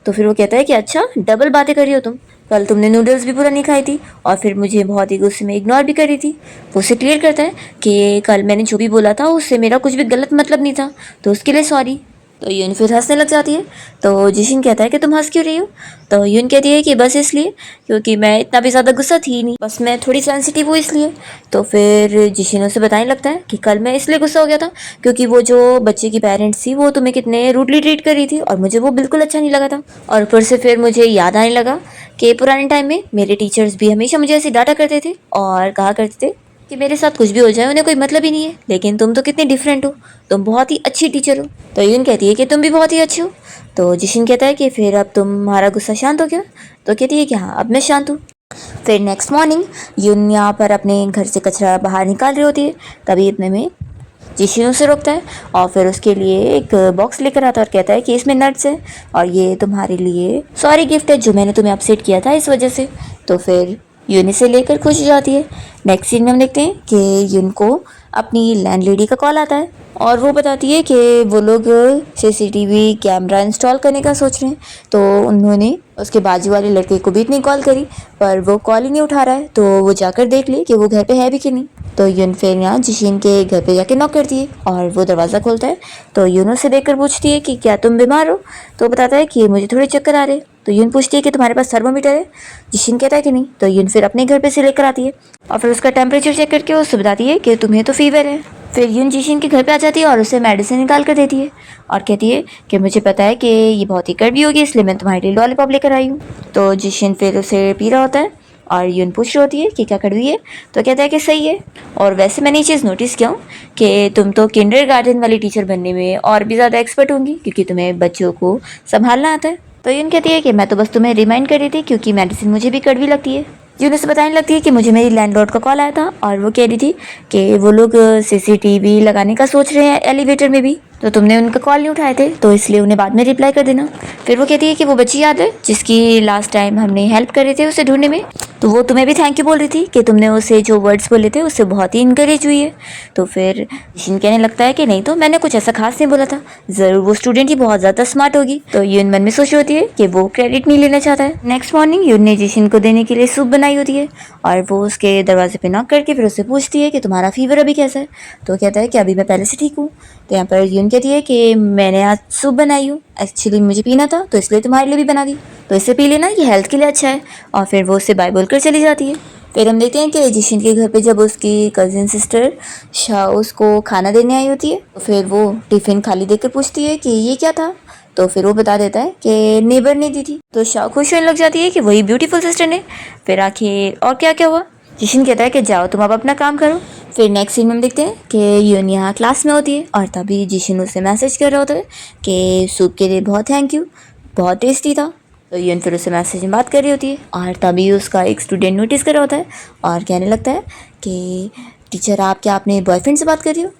तो फिर वो कहता है कि अच्छा डबल बातें कर रही हो तुम, कल तुमने नूडल्स भी पूरा नहीं खाई थी और फिर मुझे बहुत ही गुस्से में इग्नोर भी कर रही थी। वो उसे क्लियर करता है कि कल मैंने जो भी बोला था उससे मेरा कुछ भी गलत मतलब नहीं था, तो उसके लिए सॉरी। तो यून फिर हंसने लग जाती है। तो जिशिन कहता है कि तुम हंस क्यों रही हो। तो यून कहती है कि बस इसलिए क्योंकि मैं इतना भी ज़्यादा गुस्सा थी नहीं, बस मैं थोड़ी सेंसिटिव हूँ इसलिए। तो फिर जिशिन उसे बताने लगता है कि कल मैं इसलिए गुस्सा हो गया था क्योंकि वो जो बच्चे की पेरेंट्स थी वो तुम्हें कितने रूडली ट्रीट कर रही थी और मुझे वो बिल्कुल अच्छा नहीं लगा था। और ऊपर से फिर मुझे याद आने लगा कि पुराने टाइम में मेरे टीचर्स भी हमेशा मुझे ऐसे डांटा करते थे और कहा करते थे कि मेरे साथ कुछ भी हो जाए उन्हें कोई मतलब ही नहीं है, लेकिन तुम तो कितनी डिफरेंट हो, तुम बहुत ही अच्छी टीचर हो। तो यून कहती है कि तुम भी बहुत ही अच्छे हो। तो जिशिन कहता है कि फिर अब तुम्हारा गुस्सा शांत हो गया। तो कहती है कि हाँ, अब मैं शांत हूँ। फिर नेक्स्ट मॉर्निंग यून यहाँ पर अपने घर से कचरा बाहर निकाल रही होती है, तभी इतने में जिशिन उसे रोकता है और फिर उसके लिए एक बॉक्स लेकर आता है और कहता है कि इसमें नट्स है और ये तुम्हारे लिए सॉरी गिफ्ट है जो मैंने तुम्हें अपसेट किया था इस वजह से। तो फिर यून इसे लेकर खुश हो जाती है। नेक्स्ट सीन में हम देखते हैं कि यून को अपनी लैंडलेडी का कॉल आता है और वो बताती है कि वो लोग सीसीटीवी कैमरा इंस्टॉल करने का सोच रहे हैं। तो उन्होंने उसके बाजू वाले लड़के को भी इतनी कॉल करी पर वो कॉल ही नहीं उठा रहा है, तो वो जाकर देख ली कि वो घर पे है भी कि नहीं। तो यून फिर यहाँ जिशिन के घर पे जाके नॉक करती है और वो दरवाज़ा खोलता है। तो यून उससे देखकर पूछती है कि क्या तुम बीमार हो। तो बताता है कि मुझे थोड़े चक्कर आ रहे। तो यून पूछती है कि तुम्हारे पास थर्मोमीटर है। जिशिन कहता है कि नहीं। तो यून फिर अपने घर पे से लेकर आती है और फिर उसका टेम्परेचर चेक करके उससे बताती है कि तुम्हें तो फीवर है। फिर यून जिशिन के घर पे आ जाती है और उसे मेडिसिन निकाल कर देती है और कहती है कि मुझे पता है कि ये बहुत ही कड़वी होगी, इसलिए मैं तुम्हारे लिए लॉलीपॉप लेकर आई हूँ। तो जिशिन फिर उसे पी रहा होता है और यून पूछ रही होती है कि क्या कड़वी है। तो कहता है कि सही है, और वैसे मैंने ये चीज़ नोटिस किया हूँ कि तुम तो किंडरगार्टन वाली टीचर बनने में और भी ज़्यादा एक्सपर्ट होंगी, क्योंकि तुम्हें बच्चों को संभालना आता है। तो यून कहती है कि मैं तो बस तुम्हें रिमाइंड कर रही थी, क्योंकि मेडिसिन मुझे भी कड़वी लगती है। यून उसे बताने लगती है कि मुझे मेरी लैंडलॉर्ड का कॉल आया था और वो कह रही थी कि वो लोग सीसीटीवी लगाने का सोच रहे हैं एलिवेटर में भी, तो तुमने उनका कॉल नहीं उठाए थे, तो इसलिए उन्हें बाद में रिप्लाई कर देना। फिर वो कहती है कि वो बच्ची याद है जिसकी लास्ट टाइम हमने हेल्प कर रहे थे उसे ढूंढने में, तो वो तुम्हें भी थैंक यू बोल रही थी कि तुमने उसे जो वर्ड्स बोले थे उससे बहुत ही इनकरेज हुई है। तो फिर जिशिन कहने लगता है कि नहीं, तो मैंने कुछ ऐसा खास नहीं बोला था, ज़रूर वो स्टूडेंट ही बहुत ज़्यादा स्मार्ट होगी। तो यून मन में सोच रही होती है कि वो क्रेडिट नहीं लेना चाहता है। नेक्स्ट मॉर्निंग यून ने जिशिन को देने के लिए सूप बनाई होती है और वो उसके दरवाजे पे नॉक करके फिर उससे पूछती है कि तुम्हारा फीवर अभी कैसा है। तो कहता है कि अभी मैं पहले से ठीक हूँ। तो यहाँ पर यून कहती है कि मैंने आज सूप बनाई हूँ, एक्चुअली मुझे पीना था तो इसलिए तुम्हारे लिए भी बना दी, तो इसे पी लेना, ये हेल्थ के लिए अच्छा है। और फिर वो उससे बाय बोलकर चली जाती है। फिर हम देखते हैं कि जिशिन के घर पे जब उसकी कजिन सिस्टर शाह उसको खाना देने आई होती है, तो फिर वो टिफ़िन खाली देखकर पूछती है कि ये क्या था। तो फिर वो बता देता है कि नेबर ने दी थी। तो शाह खुश होने लग जाती है कि वही ब्यूटीफुल सिस्टर ने। फिर आखिर और क्या क्या हुआ। जिशिन कहता है कि जाओ तुम अब अपना काम करो। फिर नेक्स्ट सीन में हम देखते हैं कि यून यहाँ क्लास में होती है और तभी जिशिन उसे मैसेज कर रहा होता है कि सूप के लिए बहुत थैंक यू, बहुत टेस्टी था। तो यून फिर उससे मैसेज में बात कर रही होती है और तभी उसका एक स्टूडेंट नोटिस कर रहा होता है और कहने लगता है कि टीचर आप क्या अपने बॉयफ्रेंड से बात कर रही हो।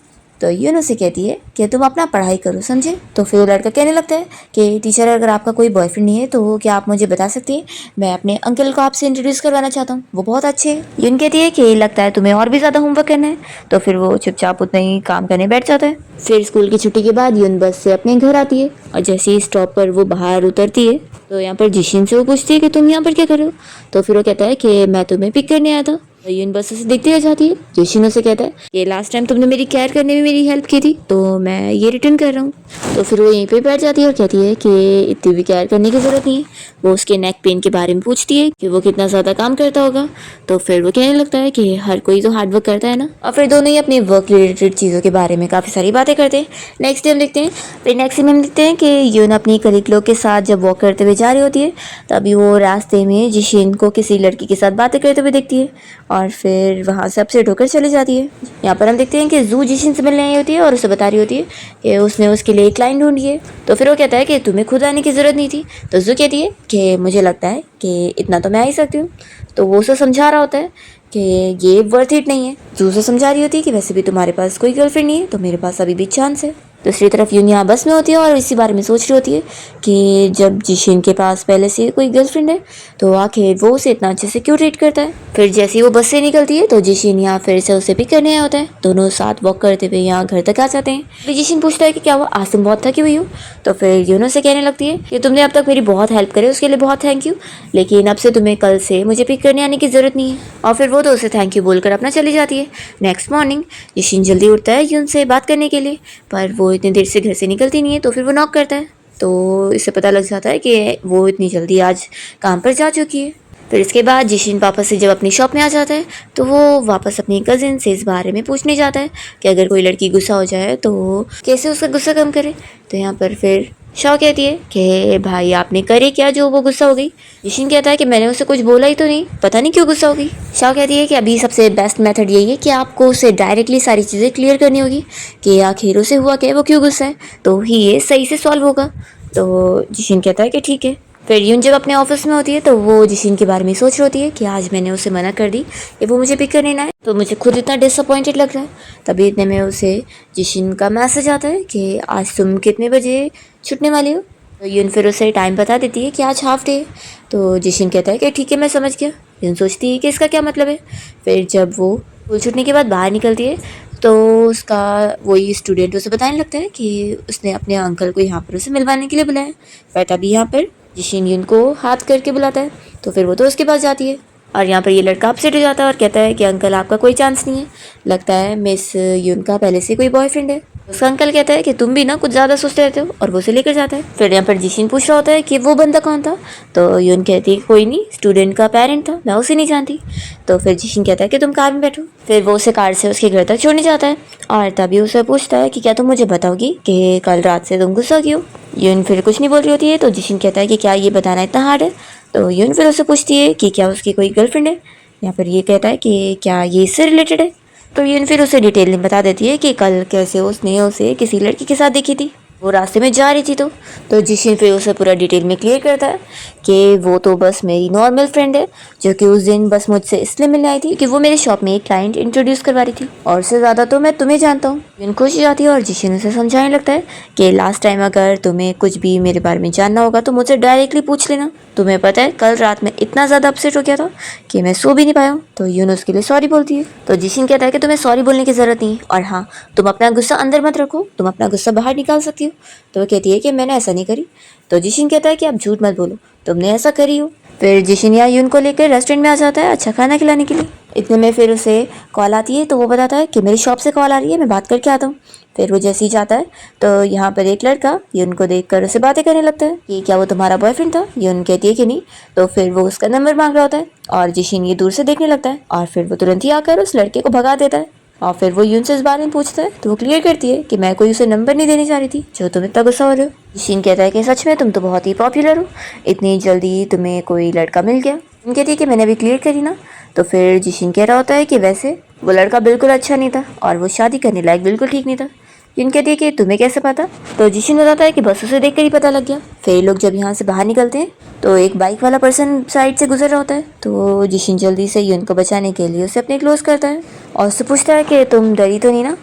तो यून उसे कहती है कि तुम अपना पढ़ाई करो, समझे। तो फिर वो लड़का कहने लगता है कि टीचर अगर आपका कोई बॉयफ्रेंड नहीं है तो क्या आप मुझे बता सकती हैं, मैं अपने अंकल को आपसे इंट्रोड्यूस करवाना चाहता हूँ, वो बहुत अच्छे हैं। यून कहती है कि लगता है तुम्हें और भी ज़्यादा होमवर्क करना है। तो फिर वो चुपचाप उतना ही काम करने बैठ जाता है। फिर स्कूल की छुट्टी के बाद यून बस से अपने घर आती है और जैसे ही स्टॉप पर वो बाहर उतरती है तो यहाँ पर जिशिन से वो पूछती है कि तुम यहाँ पर क्या कर रहे हो। तो फिर वो कहता है कि मैं तुम्हें पिक करने आया था। तो यून बस से देखती रह जाती है। जिशिन उसे कहता है कि लास्ट टाइम तुमने मेरी केयर करने में मेरी हेल्प की थी, तो मैं ये रिटर्न कर रहा हूँ। तो फिर वो यहीं पे बैठ जाती है और कहती है कि इतनी भी केयर करने की ज़रूरत नहीं है। वो उसके नेक पेन के बारे में पूछती है कि वो कितना ज़्यादा काम करता होगा। तो फिर वो कहने लगता है कि हर कोई तो हार्ड वर्क करता है ना। और फिर दोनों ही अपनी वर्क रिलेटेड चीज़ों के बारे में काफ़ी सारी बातें करते हैं। नेक्स्ट डे हम देखते हैं, फिर नेक्स्ट डे हम देखते हैं कि यून अपनी कलीग लोग के साथ जब वॉक करते हुए जा रही होती है तभी वो रास्ते में जिशिन को किसी लड़की के साथ बातें करते हुए देखती है और फिर वहाँ से अपसेट होकर चली जाती है। यहाँ पर हम देखते हैं कि जू जिशिन से मिलने आई होती है और उसे बता रही होती है कि उसने उसके लिए एक क्लाइंट ढूंढी है। तो फिर वो कहता है कि तुम्हें खुद आने की ज़रूरत नहीं थी। तो जू कहती है कि मुझे लगता है कि इतना तो मैं आ ही सकती हूँ। तो वो उसे समझा रहा होता है कि ये वर्थ इट नहीं है। जू से समझा रही होती है कि वैसे भी तुम्हारे पास कोई गर्लफ्रेंड नहीं है, तो मेरे पास अभी भी चांस है। दूसरी तरफ यून यहाँ बस में होती है और इसी बारे में सोच रही होती है कि जब जिशिन के पास पहले से कोई गर्लफ्रेंड है तो आखिर वो उसे इतना अच्छे से क्यों ट्रीट करता है। फिर जैसे ही वो बस से निकलती है तो जिशिन यहाँ फिर से उसे पिक करने आया होता है। दोनों साथ वॉक करते हुए यहाँ घर तक आ जाते हैं। फिर जिशिन पूछता है कि क्या हुआ, आज तुम बहुत थकी हुई हो। तो फिर यून उसे कहने लगती है कि तुमने अब तक मेरी बहुत हेल्प करी, उसके लिए बहुत थैंक यू, लेकिन अब से तुम्हें कल से मुझे पिक करने आने की ज़रूरत नहीं है। और फिर वो तो उसे थैंक यू बोलकर अपना चली जाती है। नेक्स्ट मॉर्निंग जिशिन जल्दी उठता है यून से बात करने के लिए, पर वो इतनी देर से घर से निकलती नहीं है। तो फिर वो नॉक करता है तो इससे पता लग जाता है कि वो इतनी जल्दी आज काम पर जा चुकी है। फिर इसके बाद जिशिन वापस से जब अपनी शॉप में आ जाता है तो वो वापस अपनी कज़िन से इस बारे में पूछने जाता है कि अगर कोई लड़की गुस्सा हो जाए तो कैसे उसका गुस्सा कम करे। तो यहाँ पर फिर शाह कहती है कि भाई आपने करे क्या जो वो गुस्सा हो गई। जिशिन कहता है कि मैंने उसे कुछ बोला ही तो नहीं, पता नहीं क्यों गुस्सा हो गई। शाह कहती है कि अभी सबसे बेस्ट मेथड यही है कि आपको उसे डायरेक्टली सारी चीज़ें क्लियर करनी होगी कि आखिर उसे हुआ क्या, वो क्यों गुस्सा है, तो ही ये सही से सॉल्व होगा। तो जिशिन कहता है कि ठीक है। फिर यून जब अपने ऑफिस में होती है तो वो जिशिन के बारे में सोच रही होती है कि आज मैंने उसे मना कर दी कि वो मुझे पिक करने ना आए, तो मुझे खुद इतना डिसअपॉइंटेड लग रहा है। तभी इतने में उसे जिशिन का मैसेज आता है कि आज तुम कितने बजे छूटने वाली हो। तो यून फिर उसे टाइम बता देती है कि आज हाफ डे है। तो जिशिन कहता है कि ठीक है मैं समझ गया। यून सोचती है कि इसका क्या मतलब है। फिर जब वो स्कूल छूटने के बाद बाहर निकलती है तो उसका वही स्टूडेंट उसे बताने लगता है कि उसने अपने अंकल को यहाँ पर उसे मिलवाने के लिए बुलाया। पर तभी यहाँ पर जिशिन यून को हाथ करके बुलाता है। तो फिर वो तो उसके पास जाती है और यहाँ पर ये लड़का अपसेट हो जाता है और कहता है कि अंकल आपका कोई चांस नहीं है, लगता है मिस यून का पहले से कोई बॉयफ्रेंड है। उसका अंकल कहता है कि तुम भी ना कुछ ज़्यादा सोचते रहते हो, और वो उसे लेकर जाता है। फिर यहाँ पर जिशिन पूछ रहा होता है कि वो बंदा कौन था, तो यून कहती है कोई नहीं, स्टूडेंट का पेरेंट था, मैं उसे नहीं जानती। तो फिर जिशिन कहता है कि तुम कार में बैठो। फिर वो उसे कार से उसके घर तक छोड़ने जाता है और तभी उसे पूछता है कि क्या तुम मुझे बताओगी कि कल रात से तुम गुस्सा क्यों। यून फिर कुछ नहीं बोल रही होती है, तो जिशिन कहता है कि क्या ये बताना इतना हार्ड है। तो यून फिर उससे पूछती है कि क्या उसकी कोई गर्लफ्रेंड है। यहाँ पर ये कहता है कि क्या ये इससे रिलेटेड है। तो यून फिर उसे डिटेल में बता देती है कि कल कैसे उसने उसे किसी लड़की के साथ देखी थी, वो रास्ते में जा रही थी। तो जिशिन फिर उसे पूरा डिटेल में क्लियर करता है कि वो तो बस मेरी नॉर्मल फ्रेंड है, जो कि उस दिन बस मुझसे इसलिए मिलने आई थी कि वो मेरे शॉप में एक क्लाइंट इंट्रोड्यूस करवा रही थी, और उससे ज़्यादा तो मैं तुम्हें जानता हूँ। यून खुश हो जाती है और जिशिन उसे समझाने लगता है कि लास्ट टाइम अगर तुम्हें कुछ भी मेरे बारे में जानना होगा तो मुझसे डायरेक्टली पूछ लेना। तुम्हें पता है कल रात में इतना ज़्यादा अपसेट हो गया था कि मैं सो भी नहीं पाया। तो यून उसके लिए सॉरी बोलती है। तो जिशिन कहता है कि तुम्हें सॉरी बोलने की ज़रूरत नहीं है, और हाँ, तुम अपना गुस्सा अंदर मत रखो, तुम अपना गुस्सा बाहर निकाल सकती हो। तो वो कहती है कि मैंने ऐसा नहीं करी। तो जिशिन कहता है कि आप झूठ मत बोलो, तुमने ऐसा करी हो। फिर जिशिन या यून को लेकर रेस्टोरेंट में आ जाता है अच्छा खाना खिलाने के लिए। इतने में फिर उसे कॉल आती है, तो वो बताता है कि मेरी शॉप से कॉल आ रही है, मैं बात करके आता हूँ। फिर वो जैसे ही जाता है तो यहाँ पर एक लड़का यून को देखकर उसे बातें करने लगता है कि क्या वो तुम्हारा बॉयफ्रेंड था। यून कहती है कि नहीं। तो फिर वो उसका नंबर मांग रहा होता है और जिशिन ये दूर से देखने लगता है, और फिर वो तुरंत ही आकर उस लड़के को भगा देता है। और फिर वो यून से इस बारे में पूछता है, तो वो क्लियर करती है कि मैं कोई उसे नंबर नहीं देने जा रही थी जो तुम इतना गुस्सा हो रहे हो। जिशिन कहता है कि सच में तुम तो बहुत ही पॉपुलर हो, इतनी जल्दी तुम्हें कोई लड़का मिल गया। यून कहती है कि मैंने अभी क्लियर करी ना। तो फिर जिशिन कह रहा होता है कि वैसे वो लड़का बिल्कुल अच्छा नहीं था और वो शादी करने लायक बिल्कुल ठीक नहीं था। यून कहती है कि तुम्हें कैसे पता। तो जिशिन बताता है कि बस उसे देखकर ही पता लग गया। फिर लोग जब यहाँ से बाहर निकलते हैं तो एक बाइक वाला पर्सन साइड से गुजर रहा होता है, तो जिशिन जल्दी से यून को बचाने के लिए उसे अपने क्लोज करता है और उससे पूछता है कि तुम डरी तो नहीं ना।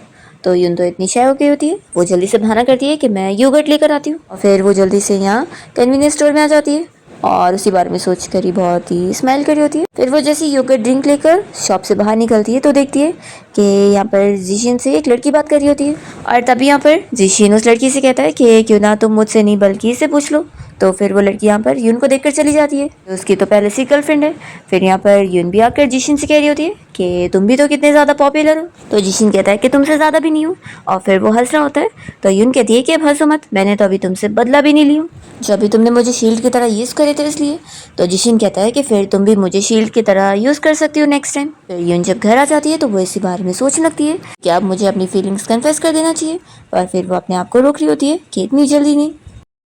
तो यून तो इतनी शाय हो गई होती है, वो जल्दी से बहाना करती है कि मैं योगर्ट लेकर आती हूँ, और फिर वो जल्दी से यहाँ कन्वीनियंस स्टोर में आ जाती है और उसी बारे में सोच कर ही बहुत ही स्माइल करी होती है। फिर वो जैसे योगर्ट ड्रिंक लेकर शॉप से बाहर निकलती है तो देखती है कि यहाँ पर जिशिन से एक लड़की बात कर रही होती है, और तभी यहाँ पर जिशिन उस लड़की से कहता है कि क्यों ना तुम मुझसे नहीं बल्कि इससे पूछ लो। तो फिर वो लड़की यहाँ पर यून को देखकर चली जाती है, तो उसकी तो पहले से गर्लफ्रेंड है। फिर यहाँ पर यून भी आकर जिशिन से कह रही होती है कि तुम भी तो कितने ज़्यादा पॉपुलर हो। तो जिशिन कहता है कि तुमसे ज़्यादा भी नहीं हूँ, और फिर वो हंस रहा होता है। तो यून कहती है कि अब हंसो मत, मैंने तो अभी तुमसे बदला भी नहीं लिया जो अभी तुमने मुझे शील्ड की तरह यूज़ करे थे इसलिए। तो जिशिन कहता है कि फिर तुम भी मुझे शील्ड की तरह यूज़ कर सकती हो नेक्स्ट टाइम। फिर यून जब घर आ जाती है तो वो इसी बारे में सोचने लगती है कि अब मुझे अपनी फीलिंग्स कन्फेस कर देना चाहिए, और फिर वो अपने आप को रोक रही होती है कि इतनी जल्दी नहीं।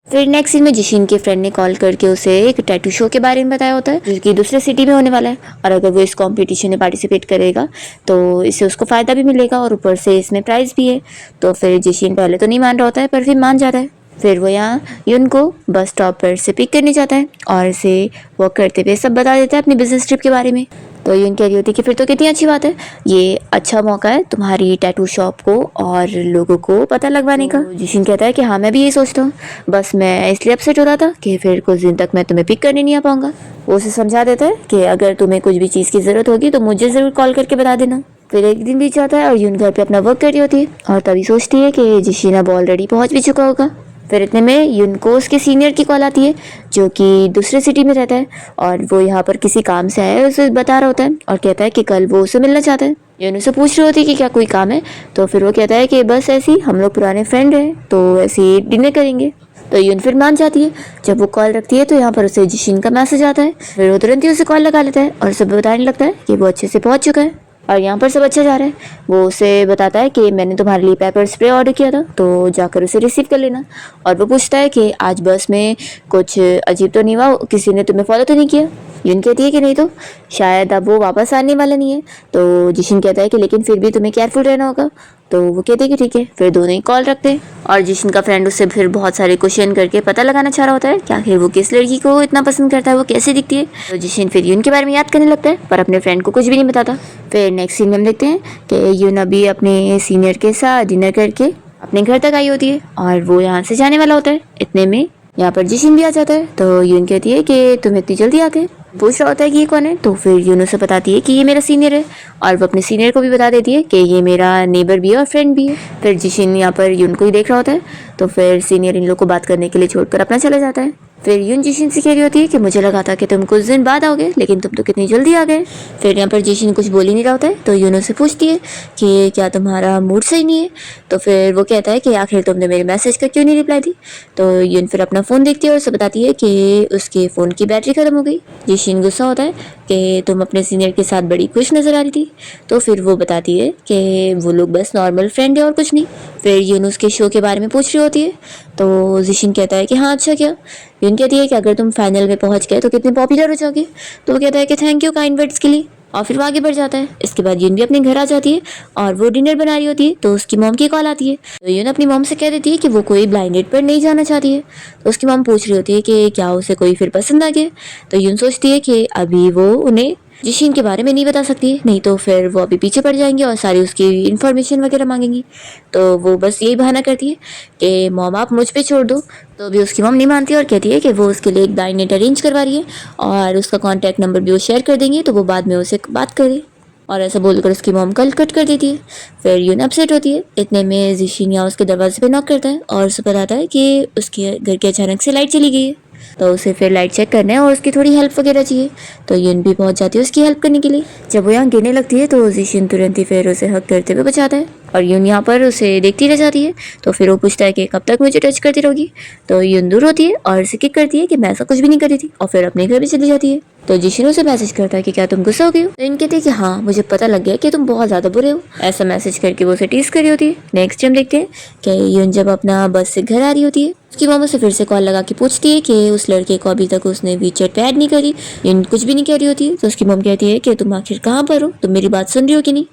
फिर नेक्स्ट सीन में जिशिन के फ्रेंड ने कॉल करके उसे एक टैटू शो के बारे में बताया होता है जो कि दूसरे सिटी में होने वाला है, और अगर वो इस कंपटीशन में पार्टिसिपेट करेगा तो इससे उसको फ़ायदा भी मिलेगा और ऊपर से इसमें प्राइज़ भी है। तो फिर जिशिन पहले तो नहीं मान रहा होता है, पर फिर मान जाता है। फिर वो यहाँ यून को बस स्टॉप पर से पिक करने जाता है और इसे वॉक करते हुए सब बता देता है अपनी बिजनेस ट्रिप के बारे में। तो यून कह रही होती है कि फिर तो कितनी अच्छी बात है, ये अच्छा मौका है तुम्हारी टैटू शॉप को और लोगों को पता लगवाने का। तो जिशिन कहता है कि हाँ मैं भी यही सोचता हूँ, बस मैं इसलिए अपसेट हो रहा था कि फिर कुछ दिन तक मैं तुम्हें पिक करने नहीं आ पाऊंगा। वो उसे समझा देता है कि अगर तुम्हें कुछ भी चीज़ की ज़रूरत होगी तो मुझे ज़रूर कॉल करके बता देना। फिर एक दिन बीत जाता है और यून घर पे अपना वर्क कर रही होती है, और तभी सोचती है कि जिशिन अब ऑलरेडी पहुँच भी चुका होगा। फिर इतने में यून को उसके सीनियर की कॉल आती है जो कि दूसरे सिटी में रहता है, और वो यहाँ पर किसी काम से आया है उसे बता रहा होता है और कहता है कि कल वो उसे मिलना चाहता है। यून उसे पूछ रही होती है कि क्या कोई काम है, तो फिर वो कहता है कि बस ऐसे ही हम लोग पुराने फ्रेंड हैं तो ऐसे ही डिनर करेंगे। तो यून फिर मान जाती है। जब वो कॉल रखती है तो यहाँ पर उसे जिशिन का मैसेज आता है। फिर वो तुरंत ही उसे कॉल लगा लेता है और उसे बताने लगता है कि वो अच्छे से पहुँच चुका है और यहाँ पर सब अच्छा जा रहा है। वो उसे बताता है कि मैंने तुम्हारे लिए पेपर स्प्रे ऑर्डर किया था, तो जाकर उसे रिसीव कर लेना। और वो पूछता है कि आज बस में कुछ अजीब तो नहीं हुआ, किसी ने तुम्हें फॉलो तो नहीं किया। यून कहती है कि नहीं, तो शायद अब वो वापस आने वाला नहीं है। तो जिशिन कहता है कि लेकिन फिर भी तुम्हें केयरफुल रहना होगा। तो वो कहते हैं कि ठीक है। फिर दोनों ही कॉल रखते हैं और जिशिन का फ्रेंड उससे फिर बहुत सारे क्वेश्चन करके पता लगाना चाह रहा होता है कि आखिर वो किस लड़की को इतना पसंद करता है, वो कैसे दिखती है। तो जिशिन फिर यून के बारे में याद करने लगता है पर अपने फ्रेंड को कुछ भी नहीं बताता। फिर नेक्स्ट सीन में हम देखते हैं कि यून अभी अपने सीनियर के साथ डिनर करके अपने घर तक आई होती है और वो यहाँ से जाने वाला होता है। इतने में यहाँ पर जिशिन भी आ जाता है। तो यून कहती है कि तुम इतनी जल्दी आ गए। पूछ रहा होता है कि ये कौन है। तो फिर यून उसे बताती है कि ये मेरा सीनियर है, और वो अपने सीनियर को भी बता देती है कि ये मेरा नेबर भी है और फ्रेंड भी है। फिर जिशिन यहाँ पर यून को ही देख रहा होता है, तो फिर सीनियर इन लोग को बात करने के लिए छोड़कर अपना चला जाता है। फिर यून जिशिन से कह रही होती है कि मुझे लगा था कि तुम कुछ दिन बाद आओगे, लेकिन तुम तो कितनी जल्दी आ गए। फिर यहाँ पर जिशिन कुछ बोल ही नहीं रहा होता है, तो यून उससे पूछती है कि क्या तुम्हारा मूड सही नहीं है। तो फिर वो कहता है कि आखिर तुमने मेरे मैसेज का क्यों नहीं रिप्लाई दी। तो यून फिर अपना फ़ोन देखती है और उसे बताती है कि उसके फ़ोन की बैटरी ख़त्म हो गई। जिशिन गुस्सा होता है कि तुम अपने सीनियर के साथ बड़ी खुश नज़र आ रही थी। तो फिर वो बताती है कि वो लोग बस नॉर्मल फ्रेंड है और कुछ नहीं। फिर यून उसके शो के बारे में पूछ रही होती है, तो जिशिन कहता है कि हाँ अच्छा क्या। यून कहती है कि अगर तुम फाइनल में पहुंच गए तो कितने पॉपुलर हो जाओगे। तो वो कहता है कि थैंक यू काइंड वर्ड्स के लिए, और फिर वो आगे बढ़ जाता है। इसके बाद यून भी अपने घर आ जाती है और वो डिनर बना रही होती है, तो उसकी मॉम की कॉल आती है। तो यून अपनी मॉम से कह देती है कि वो कोई ब्लाइंड डेट पर नहीं जाना चाहती है। तो उसकी मॉम पूछ रही होती है कि क्या उसे कोई फिर पसंद आ गया। तो यून सोचती है कि अभी वो उन्हें जिशिन के बारे में नहीं बता सकती, नहीं तो फिर वो अभी पीछे पड़ जाएंगे और सारी उसकी इन्फॉर्मेशन वगैरह मांगेंगी। तो वो बस यही बहाना करती है कि मॉम आप मुझ पे छोड़ दो। तो अभी उसकी मॉम नहीं मानती और कहती है कि वो उसके लिए एक ब्लाइंड डेट अरेंज करवा रही है और उसका कॉन्टैक्ट नंबर भी वो शेयर कर देंगे, तो वो बाद में उसे बात करे। और ऐसा बोलकर उसकी मॉम कल कट कर देती है। फिर यून अपसेट होती है। इतने में जिशिन यहाँ उसके दरवाजे पे नॉक करता है और उसे बताता है कि उसके घर के अचानक से लाइट चली गई है। तो उसे फिर लाइट चेक करना है और उसकी थोड़ी हेल्प वगैरह चाहिए। तो यून भी पहुंच जाती है उसकी हेल्प करने के लिए। जब वो यहाँ गिरने लगती है तो जिशिन तुरंत ही फिर उसे हक करते हुए बचाता है और यून यहाँ पर उसे देखती रह जाती है। तो फिर वो पूछता है कि कब तक मुझे टच करती रहोगी। तो यून दूर होती है और उसे किक करती है कि मैं ऐसा कुछ भी नहीं कर रही थी, और फिर अपने घर भी चली जाती है। तो जिशिन उसे मैसेज करता है कि क्या तुम गुस्सा हो गई हो। तो यून कहती है कि हाँ मुझे पता लग गया कि तुम बहुत ज़्यादा बुरे हो। ऐसा मैसेज करके वो उसे टीज कर रही होती है। नेक्स्ट टाइम देखते हैं कि यून जब अपना बस से घर आ रही होती है, उसकी मॉम उसे फिर से कॉल लगा के पूछती है कि उस लड़के को अभी तक उसने वीचैट पे ऐड नहीं करी। यून कुछ भी नहीं कह रही होती है। तो उसकी मॉम कहती है कि तुम आखिर कहाँ पर हो, तुम मेरी बात सुन रही हो कि नहीं।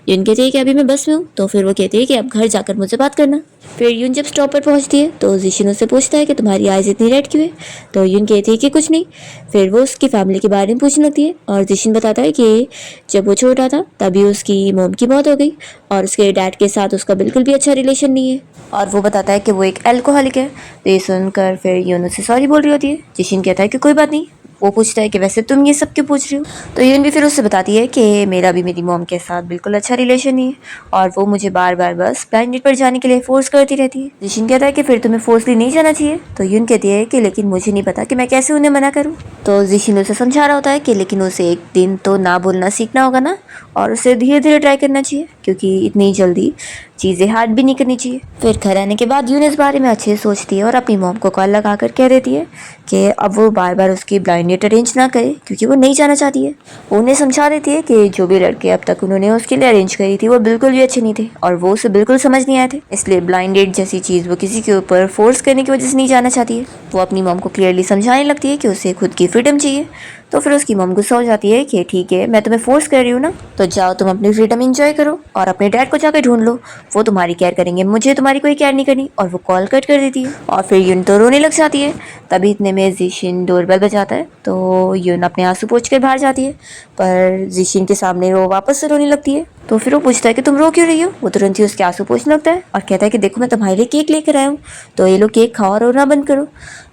यून कहती है कि अभी मैं बस में हूँ। तो फिर वो कहती है कि अब घर जाकर मुझसे बात करना। फिर यून जब स्टॉप पर पहुंचती है तो जिशिन उससे पूछता है कि तुम्हारी आइज इतनी रेड क्यों है। तो यून कहती है कि कुछ नहीं। फिर वो उसकी फैमिली के बारे में पूछने लगती है और जिशिन बताता है कि जब वो छोटा था तभी उसकी मॉम की मौत हो गई और उसके डैड के साथ उसका बिल्कुल भी अच्छा रिलेशन नहीं है। और वो बताता है कि वो एक एल्कोहलिक है। तो ये सुनकर फिर यून उससे सॉरी बोल रही होती है। जिशिन कहता है कि कोई बात नहीं। वो पूछता है कि वैसे तुम ये सब क्यों पूछ रही हो। तो यून भी फिर उससे बताती है कि मेरा भी मेरी मॉम के साथ बिल्कुल अच्छा रिलेशन नहीं है और वो मुझे बार बार बस ब्लाइंड डेट पर जाने के लिए फोर्स करती रहती है। जिशिन कहता है कि फिर तुम्हें फोर्सली नहीं जाना चाहिए। तो यून कहती है कि लेकिन मुझे नहीं पता कि मैं कैसे उन्हें मना करूँ। तो जिशिन उसे समझा रहा होता है कि लेकिन उसे एक दिन तो ना बोलना सीखना होगा ना, और उसे धीरे धीरे ट्राई करना चाहिए क्योंकि इतनी जल्दी चीज़ें हार्ड भी नहीं करनी चाहिए। फिर घर आने के बाद यून इस बारे में अच्छे से सोचती है और अपनी मॉम को कॉल लगा कर कह देती है कि अब वो बार बार उसकी ब्लाइंड डेट अरेंज ना करे क्योंकि वो नहीं जाना चाहती है। वो उन्हें समझा देती है कि जो भी लड़के अब तक उन्होंने उसके लिए अरेंज करी थी वो बिल्कुल भी अच्छे नहीं थे और वो उसे बिल्कुल समझ नहीं आए थे, इसलिए ब्लाइंड डेट जैसी चीज़ वो किसी के ऊपर फोर्स करने की वजह से नहीं जाना चाहती है। वो अपनी मॉम को क्लियरली समझाने लगती है कि उसे खुद की फ्रीडम चाहिए। तो फिर उसकी मॉम गुस्सा हो जाती है कि ठीक है मैं तुम्हें फोर्स कर रही हूँ ना, तो जाओ तुम अपनी फ्रीडम एंजॉय करो और अपने डैड को जाकर ढूंढ लो, वो तुम्हारी केयर करेंगे, मुझे तुम्हारी कोई केयर नहीं करनी। और वो कॉल कट कर देती है और फिर यून तो रोने लग जाती है। तभी इतने में जिशिन डोरबेल बजाता है तो यून अपने आंसू पोंछ कर बाहर जाती है, पर जिशिन के सामने वो वापस से रोने लगती है। तो फिर वो पूछता है कि तुम रो क्यों रही हो। वो तुरंत ही उसके आंसू पोंछने लगता है और कहता है कि देखो मैं तुम्हारे लिए केक लेकर आया हूँ, तो ये लो केक खाओ और रोना बंद करो।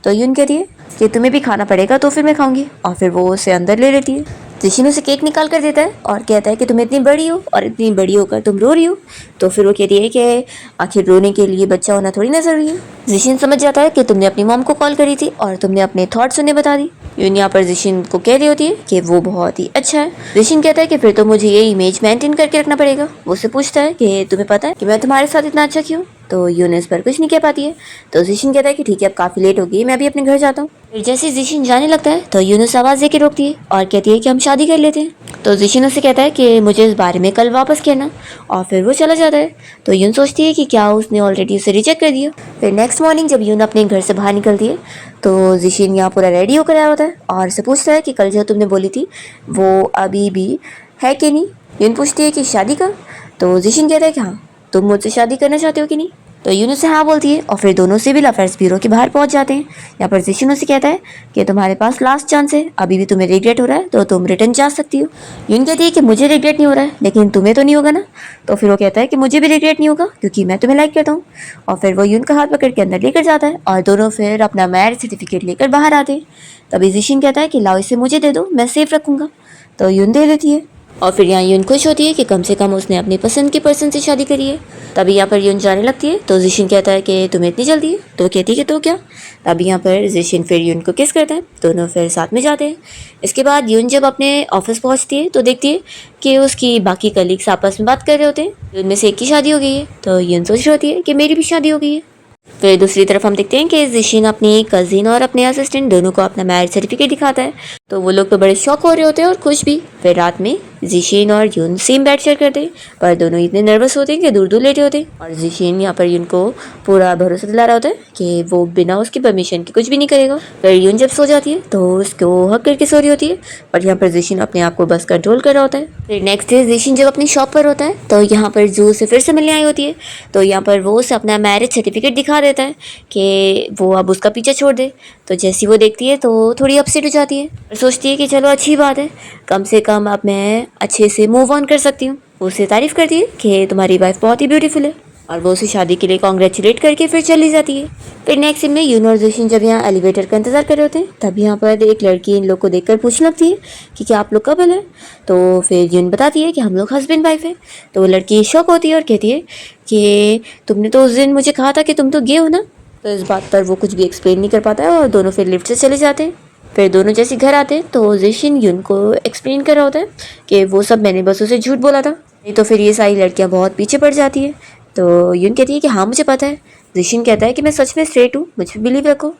तो यून कहती है कि तुम्हें भी खाना पड़ेगा, तो फिर मैं खाऊंगी, और फिर वो उसे अंदर ले लेती है। जिशिन उसे केक निकाल कर देता है और कहता है कि तुम इतनी बड़ी हो और इतनी बड़ी होकर तुम रो रही हो। तो फिर वो कहती है कि आखिर रोने के लिए बच्चा होना थोड़ी ना जरूरी है। जिशिन समझ जाता है कि तुमने अपनी मॉम को कॉल करी थी और तुमने अपने थॉट्स उन्हें बता दी। यून यहाँ पर जिशिन को कह रही होती है कि वो बहुत ही अच्छा है। जिशिन कहता है कि फिर तो मुझे ये इमेज मेंटेन करके रखना पड़ेगा। वो उससे पूछता है कि तुम्हें पता है कि मैं तुम्हारे साथ इतना अच्छा क्यों। तो यून इस पर कुछ नहीं कह पाती है। तो जिशिन कहता है कि ठीक है अब काफ़ी लेट हो गई, मैं भी अपने घर जाता हूँ। फिर जैसे जिशिन जाने लगता है तो यून उसे आवाज़ देकर रोकती है और कहती है कि हम शादी कर लेते हैं। तो जिशिन उसे कहता है कि मुझे इस बारे में कल वापस कहना, और फिर वो चला जाता है। तो यून सोचती है कि क्या उसने ऑलरेडी उसे रिजेक्ट कर दिया। फिर नेक्स्ट मॉर्निंग जब यून अपने घर से बाहर निकलती है तो जिशिन यहाँ पूरा रेडी होकर आया होता है और उसे पूछता है कि कल जो तुमने बोली थी वो अभी भी है कि नहीं। यून पूछती है कि शादी का। तो जिशिन कहता है कि हाँ तुम मुझसे शादी करना चाहते हो कि नहीं। तो यून उससे हाँ बोलती है और फिर दोनों सिविल अफेयर्स ब्यूरो के बाहर पहुंच जाते हैं। यहाँ पर जिशिन उसे कहता है कि तुम्हारे पास लास्ट चांस है, अभी भी तुम्हें रिग्रेट हो रहा है तो तुम रिटर्न जा सकती हो। यून कहती है कि मुझे रिग्रेट नहीं हो रहा है लेकिन तुम्हें तो नहीं होगा ना। तो फिर वो कहता है कि मुझे भी रिग्रेट नहीं होगा क्योंकि मैं तुम्हें लाइक करता हूँ। और फिर वो यून का हाथ पकड़ के अंदर लेकर जाता है और दोनों फिर अपना मैरिज सर्टिफिकेट लेकर बाहर आते हैं। तभी जिशिन कहता है कि लाओ इसे मुझे दे दो, मैं सेफ रखूंगा। तो यून दे देती है और फिर यहाँ यून खुश होती है कि कम से कम उसने अपनी पसंद के पर्सन से शादी करी है। तभी यहाँ पर यून जाने लगती है तो जिशिन कहता है कि तुम्हें इतनी जल्दी है, तो कहती है कि तो क्या। तभी यहाँ पर जिशिन फिर यून को किस करता है, दोनों फिर साथ में जाते हैं। इसके बाद यून जब अपने ऑफिस पहुँचती है तो देखती है कि उसकी बाकी कलीग्स आपस में बात कर रहे होते हैं। उनमें से एक की शादी हो गई है, तो यून सोच रही होती है कि मेरी भी शादी हो गई है। फिर दूसरी तरफ हम देखते हैं कि जिशिन अपनी कजिन और अपने असिस्टेंट दोनों को अपना मैरिज सर्टिफिकेट दिखाता है, तो वो लोग तो बड़े शौक हो रहे होते हैं और खुश भी। फिर रात में जिशिन और यून सेम बेड शेयर करते हैं, पर दोनों इतने नर्वस होते हैं कि दूर दूर लेटे होते हैं। और जिशिन यहाँ पर यून को पूरा भरोसा दिला रहा होता है कि वो बिना उसकी परमिशन के कुछ भी नहीं करेगा। फिर यून जब सो जाती है तो उसको हक करके सो रही होती है, और यहाँ पर जिशिन अपने आप को बस कंट्रोल कर रहा होता है। फिर नेक्स्ट डे जिशिन जब अपनी शॉप पर होता है तो यहाँ पर जू से फिर से मिलने आई होती है, तो यहाँ पर वो उसे अपना मैरिज सर्टिफिकेट दिखा देता है कि वो अब उसका पीछा छोड़ दे। तो जैसी वो देखती है तो थोड़ी अपसेट हो जाती है और सोचती है कि चलो अच्छी बात है, कम से कम अब मैं अच्छे से मूव ऑन कर सकती हूँ। वो उसे तारीफ करती है कि तुम्हारी वाइफ बहुत ही ब्यूटीफुल है, और वो उसे शादी के लिए कॉन्ग्रेचुलेट करके फिर चली जाती है। फिर नेक्स्ट सीन में यून और जिशिन जब यहाँ एलिवेटर का इंतजार कर रहे होते हैं, तब यहाँ पर एक लड़की इन लोग को देखकर पूछने लगती है कि क्या आप लोग कपल है। तो फिर यून बताती है कि हम लोग हस्बैंड वाइफ है। तो वो लड़की शॉक होती है और कहती है कि तुमने तो उस दिन मुझे कहा था कि तुम तो गे हो ना। तो इस बात पर वो कुछ भी एक्सप्लेन नहीं कर पाता है और दोनों फिर लिफ्ट से चले जाते हैं। फिर दोनों जैसे घर आते हैं तो जिशिन यून को एक्सप्लेन कर रहा होता है कि वो सब मैंने बस उसे झूठ बोला था, नहीं तो फिर ये सारी लड़कियां बहुत पीछे पड़ जाती है। तो यून कहती है कि हाँ मुझे पता है। जिशिन कहता है कि मैं सच में स्ट्रेट हूँ, मुझ पर बिलीव रखो।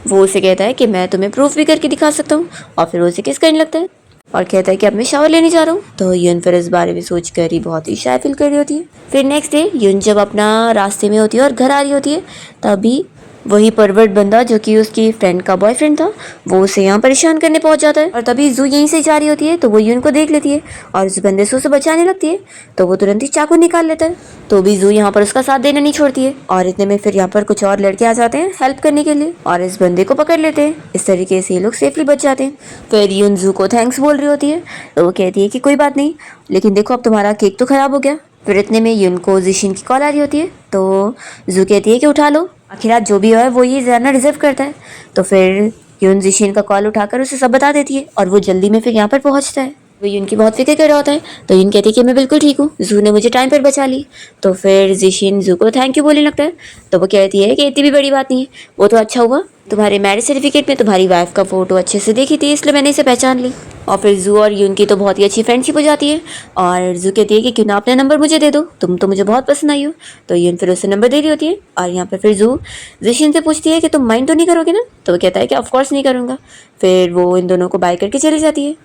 वो उसे कहता है कि मैं तुम्हें प्रूफ भी करके दिखा सकता हूँ, और फिर वो उसे किस करने लगता है और कहता है कि अब मैं शावर लेने जा रहा हूँ। तो यून फिर इस बारे में सोच कर ही बहुत ही शाय फील कर रही होती है। फिर नेक्स्ट डे यून जब अपना रास्ते में होती है और घर आ रही होती है, तभी वही परवर्ट बंदा जो कि उसकी फ्रेंड का बॉयफ्रेंड था, वो उसे यहाँ परेशान करने पहुंच जाता है। और तभी जू यहीं से जा रही होती है तो वो यून को देख लेती है और उस बंदे से उसे बचाने लगती है, तो वो तुरंत ही चाकू निकाल लेता है। तो भी जू यहाँ पर उसका साथ देना नहीं छोड़ती है, और इतने में फिर यहाँ पर कुछ और लड़के आ जाते हैं हेल्प करने के लिए और इस बंदे को पकड़ लेते हैं। इस तरीके से ये लोग सेफली बच जाते हैं। फिर यून जू को थैंक्स बोल रही होती है, तो वो कहती है कि कोई बात नहीं, लेकिन देखो अब तुम्हारा केक तो खराब हो गया। फिर इतने में यून को जिशिन की कॉल आ रही होती है, तो जू कहती है कि उठा लो, आखिर आज जो भी है वो ये जाना डिजर्व करता है। तो फिर यून जिशिन का कॉल उठाकर उसे सब बता देती है और वो जल्दी में फिर यहाँ पर पहुँचता है। वो यून की बहुत फिक्र कर रहा होता है, तो यून कहती है कि मैं बिल्कुल ठीक हूँ, जू ने मुझे टाइम पर बचा ली। तो फिर जिशिन जू को थैंक यू बोलने लगता है, तो वो कहती है कि इतनी भी बड़ी बात नहीं है, वो तो अच्छा हुआ तुम्हारे मैरिज सर्टिफिकेट में तुम्हारी वाइफ का फोटो अच्छे से देखी थी, इसलिए मैंने इसे पहचान ली। और फिर जू और यून की तो बहुत ही अच्छी फ्रेंडशिप हो जाती है, और जू कहती है कि क्यों ना अपना नंबर मुझे दे दो, तुम तो मुझे बहुत पसंद आई हो। तो यून फिर उसे नंबर दे रही होती है, और यहाँ पर फिर जू जिशिन से पूछती है कि तुम माइंड तो नहीं करोगे ना। तो वो कहता है कि ऑफकोर्स नहीं करूँगा। फिर वो इन दोनों को बाय करके चली जाती है,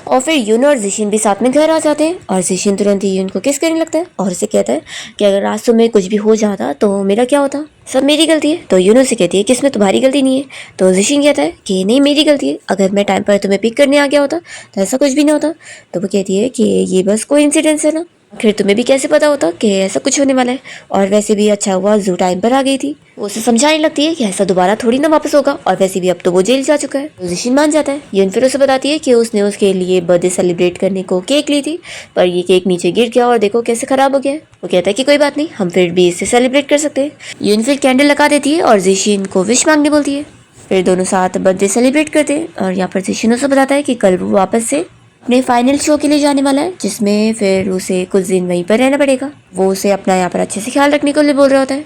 और फिर यून और जिशिन भी साथ में घर आ जाते हैं, और जिशिन तुरंत ही यून को किस करने लगता है और उसे कहता है कि अगर आज तुम्हें कुछ भी हो जाता तो मेरा क्या होता, सब मेरी गलती है। तो यून उसे कहती है कि इसमें तुम्हारी गलती नहीं है। तो जिशिन कहता है कि नहीं मेरी गलती है, अगर मैं टाइम पर तुम्हें पिक करने आ गया होता तो ऐसा कुछ भी नहीं होता। तो वो कहती है कि ये बस कोई इंसिडेंस है ना, फिर तुम्हें भी कैसे पता होता कि ऐसा कुछ होने वाला है, और वैसे भी अच्छा हुआ जू टाइम पर आ गई थी। वो उसे समझाने लगती है कि ऐसा दोबारा थोड़ी ना वापस होगा, और वैसे भी अब तो वो जेल जा चुका है। तो जिशिन मान जाता है। यून फिर उसे बताती है कि उसने उसके लिए बर्थडे सेलिब्रेट करने को केक ली थी, पर ये केक नीचे गिर गया और देखो कैसे खराब हो गया है। वो कहता है कि कोई बात नहीं, हम फिर भी इससे सेलिब्रेट कर सकते हैं। यून फिर कैंडल लगा देती है और जिशिन को विश मांगने बोलती है। फिर दोनों साथ बर्थडे सेलिब्रेट करते हैं, और यहाँ पर जिशिन उसे बताता है कि कल वो वापस से अपने फाइनल शो के लिए जाने वाला है, जिसमें फिर उसे कुछ दिन वहीं पर रहना पड़ेगा। वो उसे अपना यहाँ पर अच्छे से ख्याल रखने के लिए बोल रहा होता है,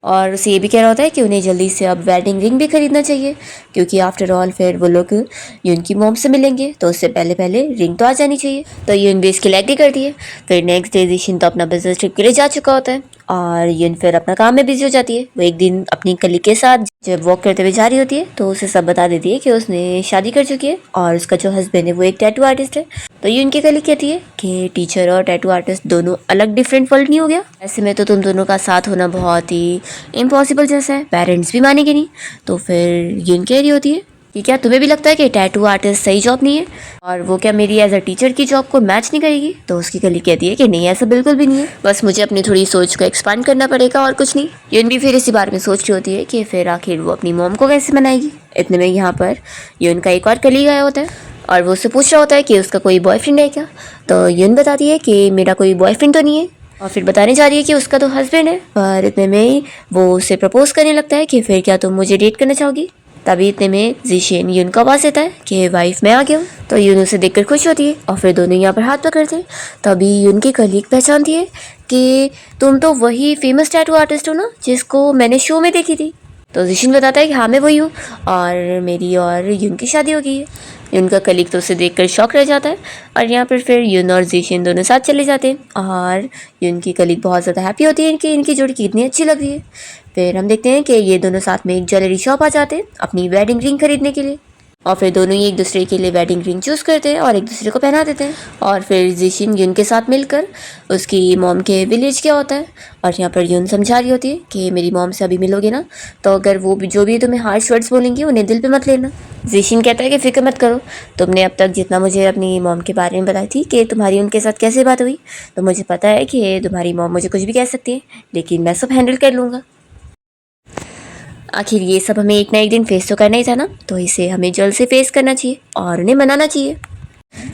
और उसे ये भी कह रहा होता है कि उन्हें जल्दी से अब वेडिंग रिंग भी खरीदना चाहिए, क्योंकि आफ्टर ऑल फिर वो लोग यून की मॉम से मिलेंगे, तो उससे पहले पहले रिंग तो आ जानी चाहिए। तो यून भी इसकी एग्री करती है। फिर नेक्स्ट डे जिशिन तो अपना बिजनेस ट्रिप के लिए जा चुका होता है, और यून फिर अपना काम में बिजी हो जाती है। वो एक दिन अपनी कलीग के साथ जब वॉक करते हुए जा रही होती है, तो उसे सब बता देती है कि उसने शादी कर चुकी है, और उसका जो हस्बैंड है वो एक टैटू आर्टिस्ट है। तो यून की कलीग कहती है कि टीचर और टैटू आर्टिस्ट दोनों अलग डिफरेंट वर्ल्ड नहीं हो गया, ऐसे में तो तुम दोनों का साथ होना बहुत ही इम्पॉसिबल जैसा है, पेरेंट्स भी मानेंगे नहीं। तो फिर यून कह रही होती है कि क्या तुम्हें भी लगता है कि टैटू आर्टिस्ट सही जॉब नहीं है, और वो क्या मेरी एज अ टीचर की जॉब को मैच नहीं करेगी। तो उसकी कलीग कहती है कि नहीं ऐसा बिल्कुल भी नहीं है, बस मुझे अपनी थोड़ी सोच को एक्सपांड करना पड़ेगा और कुछ नहीं। यून भी फिर इसी बारे में सोच रही होती है कि फिर आखिर वो अपनी मॉम को कैसे मनाएगी। इतने में यहाँ पर यून का एक और कलीग आया होता है, और वो उससे पूछ रहा होता है कि उसका कोई बॉयफ्रेंड है क्या। तो यून बताती है कि मेरा कोई बॉयफ्रेंड तो नहीं है, और फिर बताने जा रही है कि उसका तो हस्बैंड है। पर इतने में वो उसे प्रपोज करने लगता है कि फिर क्या तुम मुझे डेट करना चाहोगी। तभी इतने में जिशिन यून को आवाज़ देता है कि वाइफ मैं आ गया हूँ। तो यून उसे देखकर खुश होती है और फिर दोनों यहाँ पर हाथ पकड़ते हैं। तभी यून की कलीग पहचानती है कि तुम तो वही फेमस टैटू आर्टिस्ट हो ना जिसको मैंने शो में देखी थी। तो जिशिन बताता है कि हाँ मैं वही हूँ और मेरी और यून की शादी हो गई है। यून का कलीग तो उसे देखकर शॉक रह जाता है और यहाँ पर फिर यून और जिशिन दोनों साथ चले जाते हैं और यून की कलीग बहुत ज़्यादा हैप्पी होती है कि इनकी जोड़ी कितनी अच्छी लग रही है। फिर हम देखते हैं कि ये दोनों साथ में एक ज्वेलरी शॉप आ जाते हैं अपनी वेडिंग रिंग खरीदने के लिए और फिर दोनों ही एक दूसरे के लिए वेडिंग रिंग चूज़ करते हैं और एक दूसरे को पहना देते हैं। और फिर जिशिन यून के साथ मिलकर उसकी मॉम के विलेज क्या होता है और यहाँ पर यून समझा रही होती है कि मेरी मॉम से अभी मिलोगे ना तो अगर वो जो भी तुम्हें हार्श वर्ड्स बोलेंगी उन्हें दिल पे मत लेना। जिशिन कहता है कि फिक्र मत करो, तुमने अब तक जितना मुझे अपनी मॉम के बारे में बताई थी कि तुम्हारी उनके साथ कैसे बात हुई, तो मुझे पता है कि तुम्हारी मॉम मुझे कुछ भी कह सकती है लेकिन मैं सब हैंडल कर लूँगा। आखिर ये सब हमें एक ना एक दिन फेस तो करना ही था ना, तो इसे हमें जल्द से फेस करना चाहिए और उन्हें मनाना चाहिए।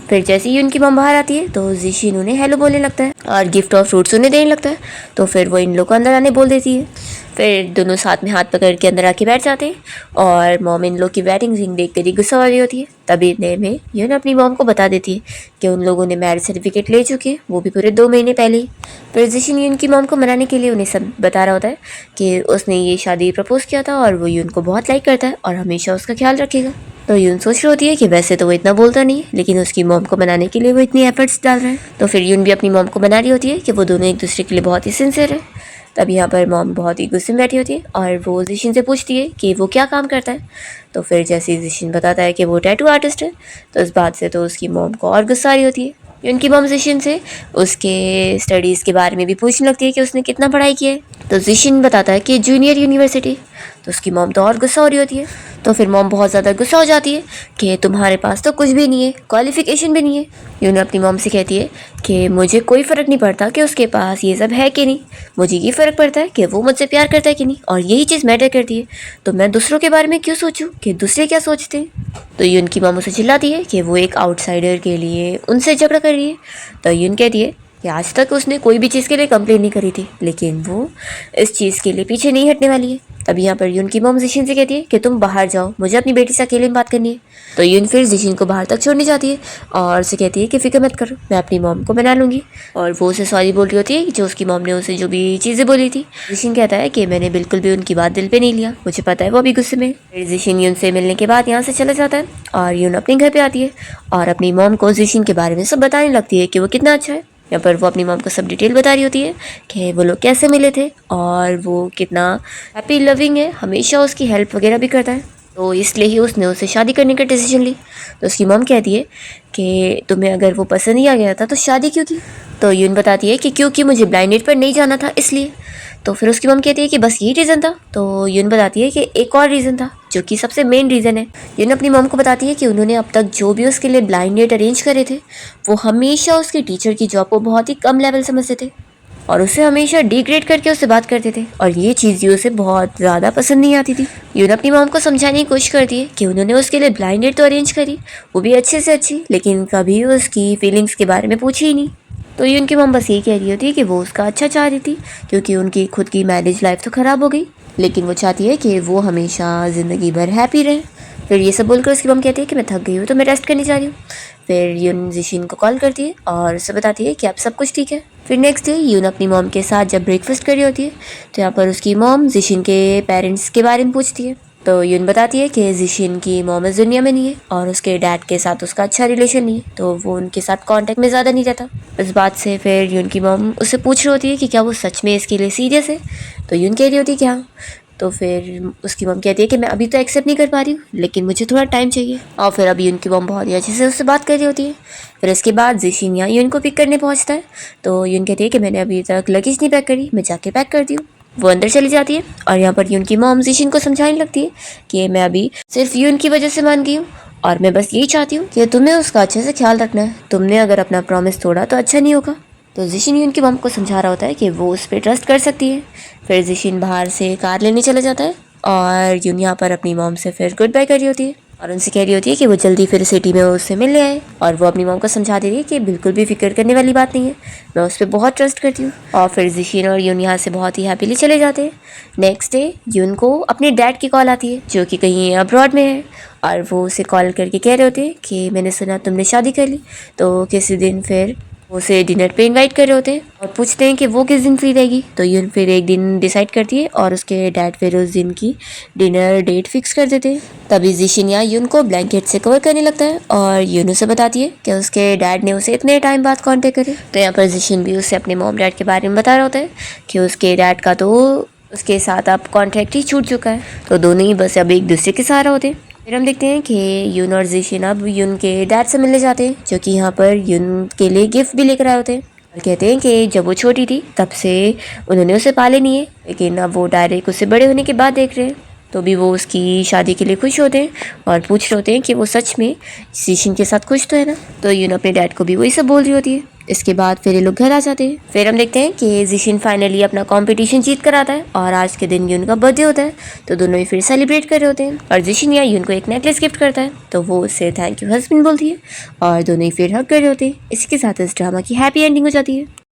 फिर जैसे ही उनकी मॉम बाहर आती है तो जिशिन उन्हें हेलो बोलने लगता है और गिफ्ट और फ्रूट्स उन्हें देने लगता है। तो फिर वो इन लोग को अंदर आने बोल देती है। फिर दोनों साथ में हाथ पकड़ के अंदर आके बैठ जाते हैं और मॉम इन लोग की वेडिंग रिंग देख कर ही गुस्सा वाली होती है। तभी इतने में यून अपनी मॉम को बता देती है कि उन लोगों ने मैरिज सर्टिफिकेट ले चुके हैं, वो भी पूरे 2 महीने पहले ही। फिर जिशिन यून की मॉम को मनाने के लिए उन्हें सब बता रहा होता है कि उसने ये शादी प्रपोज किया था और वो यून को बहुत लाइक करता है और हमेशा उसका ख्याल रखेगा। तो यून सोच रही होती है कि वैसे तो वो इतना बोलता नहीं है लेकिन उसकी मॉम को मनाने के लिए वो इतनी एफर्ट्स डाल रहा है। तो फिर यून भी अपनी मॉम को मना रही होती है कि वो दोनों एक दूसरे के लिए बहुत ही सिंसियर है। तब यहाँ पर मॉम बहुत ही गुस्से में बैठी होती है और वो जिशिन से पूछती है कि वो क्या काम करता है। तो फिर जैसे ही जिशिन बताता है कि वो टैटू आर्टिस्ट है तो इस बात से तो उसकी मॉम को और गुस्सा आ रही होती है। उनकी मॉम जिशिन से उसके स्टडीज़ के बारे में भी पूछने लगती है कि उसने कितना पढ़ाई की है। तो जिशिन बताता है कि जूनियर यूनिवर्सिटी। तो उसकी मॉम तो और गुस्सा हो रही होती है। तो फिर मॉम बहुत ज़्यादा गुस्सा हो जाती है कि तुम्हारे पास तो कुछ भी नहीं है, क्वालिफिकेशन भी नहीं है। यून अपनी मॉम से कहती है कि मुझे कोई फ़र्क नहीं पड़ता कि उसके पास ये सब है कि नहीं, मुझे ये फ़र्क पड़ता है कि वो मुझसे प्यार करता है कि नहीं, और यही चीज़ मैटर करती है। तो मैं दूसरों के बारे में क्यों सोचूं कि दूसरे क्या सोचते हैं। तो यून की मॉम उसे चिल्लाती है कि वो एक आउटसाइडर के लिए उनसे झगड़ा कर रही है। तो यून कहती है कि आज तक उसने कोई भी चीज़ के लिए कंप्लेन नहीं करी थी लेकिन वो इस चीज़ के लिए पीछे नहीं हटने वाली है। तब यहाँ पर यून की मॉम जिशिन से कहती है कि तुम बाहर जाओ, मुझे अपनी बेटी से अकेले में बात करनी है। तो यून फिर जिशिन को बाहर तक छोड़ने जाती है और उसे कहती है कि फिक्र मत करो, मैं अपनी मॉम को मना लूँगी। और वो उसे सॉरी बोल रही होती है जो उसकी मॉम ने उसे जो भी चीज़ें बोली थी। जिशिन कहता है कि मैंने बिल्कुल भी उनकी बात दिल पे नहीं लिया, मुझे पता है वो अभी गुस्से में। फिर जिशिन यून से मिलने के बाद यहाँ से चला जाता है और यून अपने घर पर आती है और अपनी मॉम को जिशिन के बारे में सब बताने लगती है कि वो कितना अच्छा है। यहाँ पर वो अपनी मॉम को सब डिटेल बता रही होती है कि वो लोग कैसे मिले थे और वो कितना हैप्पी लविंग है, हमेशा उसकी हेल्प वगैरह भी करता है। तो इसलिए ही उसने उससे शादी करने का डिसीजन ली। तो उसकी मॉम कहती है कि तुम्हें अगर वो पसंद ही आ गया था तो शादी क्यों की। तो यून बताती है कि क्योंकि मुझे ब्लाइंड डेट पर नहीं जाना था इसलिए। तो फिर उसकी मॉम कहती है कि बस यही रीज़न था। तो यून बताती है कि एक और रीज़न था जो कि सबसे मेन रीज़न है। यून अपनी मॉम को बताती है कि उन्होंने अब तक जो भी उसके लिए ब्लाइंड डेट अरेंज करे थे वो हमेशा उसकी टीचर की जॉब को बहुत ही कम लेवल समझते थे और उसे हमेशा डिग्रेड करके उससे बात करते थे और ये चीज़ उसे बहुत ज़्यादा पसंद नहीं आती थी। यून अपनी मॉम को समझाने की कोशिश करती है कि उन्होंने उसके लिए ब्लाइंड डेट तो अरेंज करी, वो भी अच्छे से अच्छी, लेकिन कभी उसकी फीलिंग्स के बारे में पूछी ही नहीं। तो ये उनकी मॉम बस यही कह रही होती है कि वो उसका अच्छा चाह रही थी क्योंकि उनकी खुद की मैरिज लाइफ तो ख़राब हो गई, लेकिन वो चाहती है कि वो हमेशा ज़िंदगी भर हैप्पी रहे। फिर ये सब बोलकर उसकी मॉम कहती है कि मैं थक गई हूँ तो मैं रेस्ट करने जा रही हूँ। फिर यून जिशिन को कॉल करती है और उसे बताती है कि अब सब कुछ ठीक है। फिर नेक्स्ट डे यून अपनी मॉम के साथ जब ब्रेकफास्ट कर रही होती है तो यहाँ पर उसकी मॉम जिशिन के पेरेंट्स के बारे में पूछती है। तो यून बताती है कि जिशिन की मॉम इस दुनिया में नहीं है और उसके डैड के साथ उसका अच्छा रिलेशन नहीं है, तो वो उनके साथ कांटेक्ट में ज़्यादा नहीं रहता। इस बात से फिर यून की मॉम उससे पूछ रही होती है कि क्या वो सच में इसके लिए सीरियस है। तो यून कह रही होती है कि हाँ। तो फिर उसकी मॉम कहती है कि मैं अभी तो एक्सेप्ट नहीं कर पा रही हूँ लेकिन मुझे थोड़ा टाइम चाहिए। और फिर अभी उनकी मॉम बहुत ही अच्छे से उससे बात कर रही होती है। फिर इसके बाद जिशिन यहाँ यून को पिक करने पहुँचता है। तो यून कहती है कि मैंने अभी तक लगेज नहीं पैक करी, मैं जाके पैक करती हूँ। वो अंदर चली जाती है और यहाँ पर यून की मॉम जिशिन को समझाने लगती है कि मैं अभी सिर्फ यून की वजह से मान गई हूँ और मैं बस यही चाहती हूँ कि तुम्हें उसका अच्छे से ख्याल रखना है, तुमने अगर अपना प्रॉमिस तोड़ा तो अच्छा नहीं होगा। तो जिशिन यून की मॉम को समझा रहा होता है कि वो उस पर ट्रस्ट कर सकती है। फिर जिशिन बाहर से कार लेने चला जाता है और यून यहाँ पर अपनी मॉम से फिर गुड बाय कर रही होती है। और उनसे कह रही होती है कि वो जल्दी फिर सिटी में उससे मिलने आए, और वो अपनी मॉम को समझा दे रही है कि बिल्कुल भी फिक्र करने वाली बात नहीं है, मैं उस पर बहुत ट्रस्ट करती हूँ। और फिर जिशिन और यून यहाँ से बहुत ही हैप्पीली चले जाते हैं। नेक्स्ट डे यून को अपने डैड की कॉल आती है जो कि कहीं अब्रॉड में है, और वो उसे कॉल करके कह रहे होते हैं कि मैंने सुना तुमने शादी कर ली, तो किसी दिन फिर वो उसे डिनर पे इनवाइट कर रहे होते हैं और पूछते हैं कि वो किस दिन फ्री रहेगी। तो यून फिर एक दिन डिसाइड करती है और उसके डैड फिर उस दिन की डिनर डेट फिक्स कर देते हैं। तभी जिशिन यहाँ यून को ब्लैंकेट से कवर करने लगता है और यून उसे बताती है कि उसके डैड ने उसे इतने टाइम बाद कॉन्टेक्ट करे। तो यहाँ पर जिशिन भी उसे अपने मॉम डैड के बारे में बता रहा होता है कि उसके डैड का तो उसके साथ अब कॉन्ट्रैक्ट ही छूट चुका है, तो दोनों ही बस अब एक दूसरे के सहारा होते हैं। फिर हम देखते हैं कि यून और जिशिन अब यून के डैड से मिलने जाते हैं जो कि यहाँ पर यून के लिए गिफ्ट भी लेकर आए होते हैं और कहते हैं कि जब वो छोटी थी तब से उन्होंने उसे पाले नहीं है, लेकिन अब वो डायरेक्ट उससे बड़े होने के बाद देख रहे हैं, तो भी वो उसकी शादी के लिए खुश होते हैं और पूछ रहे होते हैं कि वो सच में जिशिन के साथ खुश तो है ना। तो यून अपने डैड को भी वही सब बोल रही होती है। इसके बाद फिर ये लोग घर आ जाते हैं। फिर हम देखते हैं कि जिशिन फाइनली अपना कंपटीशन जीत कर आता है और आज के दिन यून का बर्थडे होता है, तो दोनों ही फिर सेलिब्रेट कर रहे होते हैं और जिशिन या यून को एक नेकलेस गिफ्ट करता है, तो वो उससे थैंक यू हस्बैंड बोलती है और दोनों ही फिर हग कर रहे होते हैं। इसी के साथ इस ड्रामा की हैप्पी एंडिंग हो जाती है।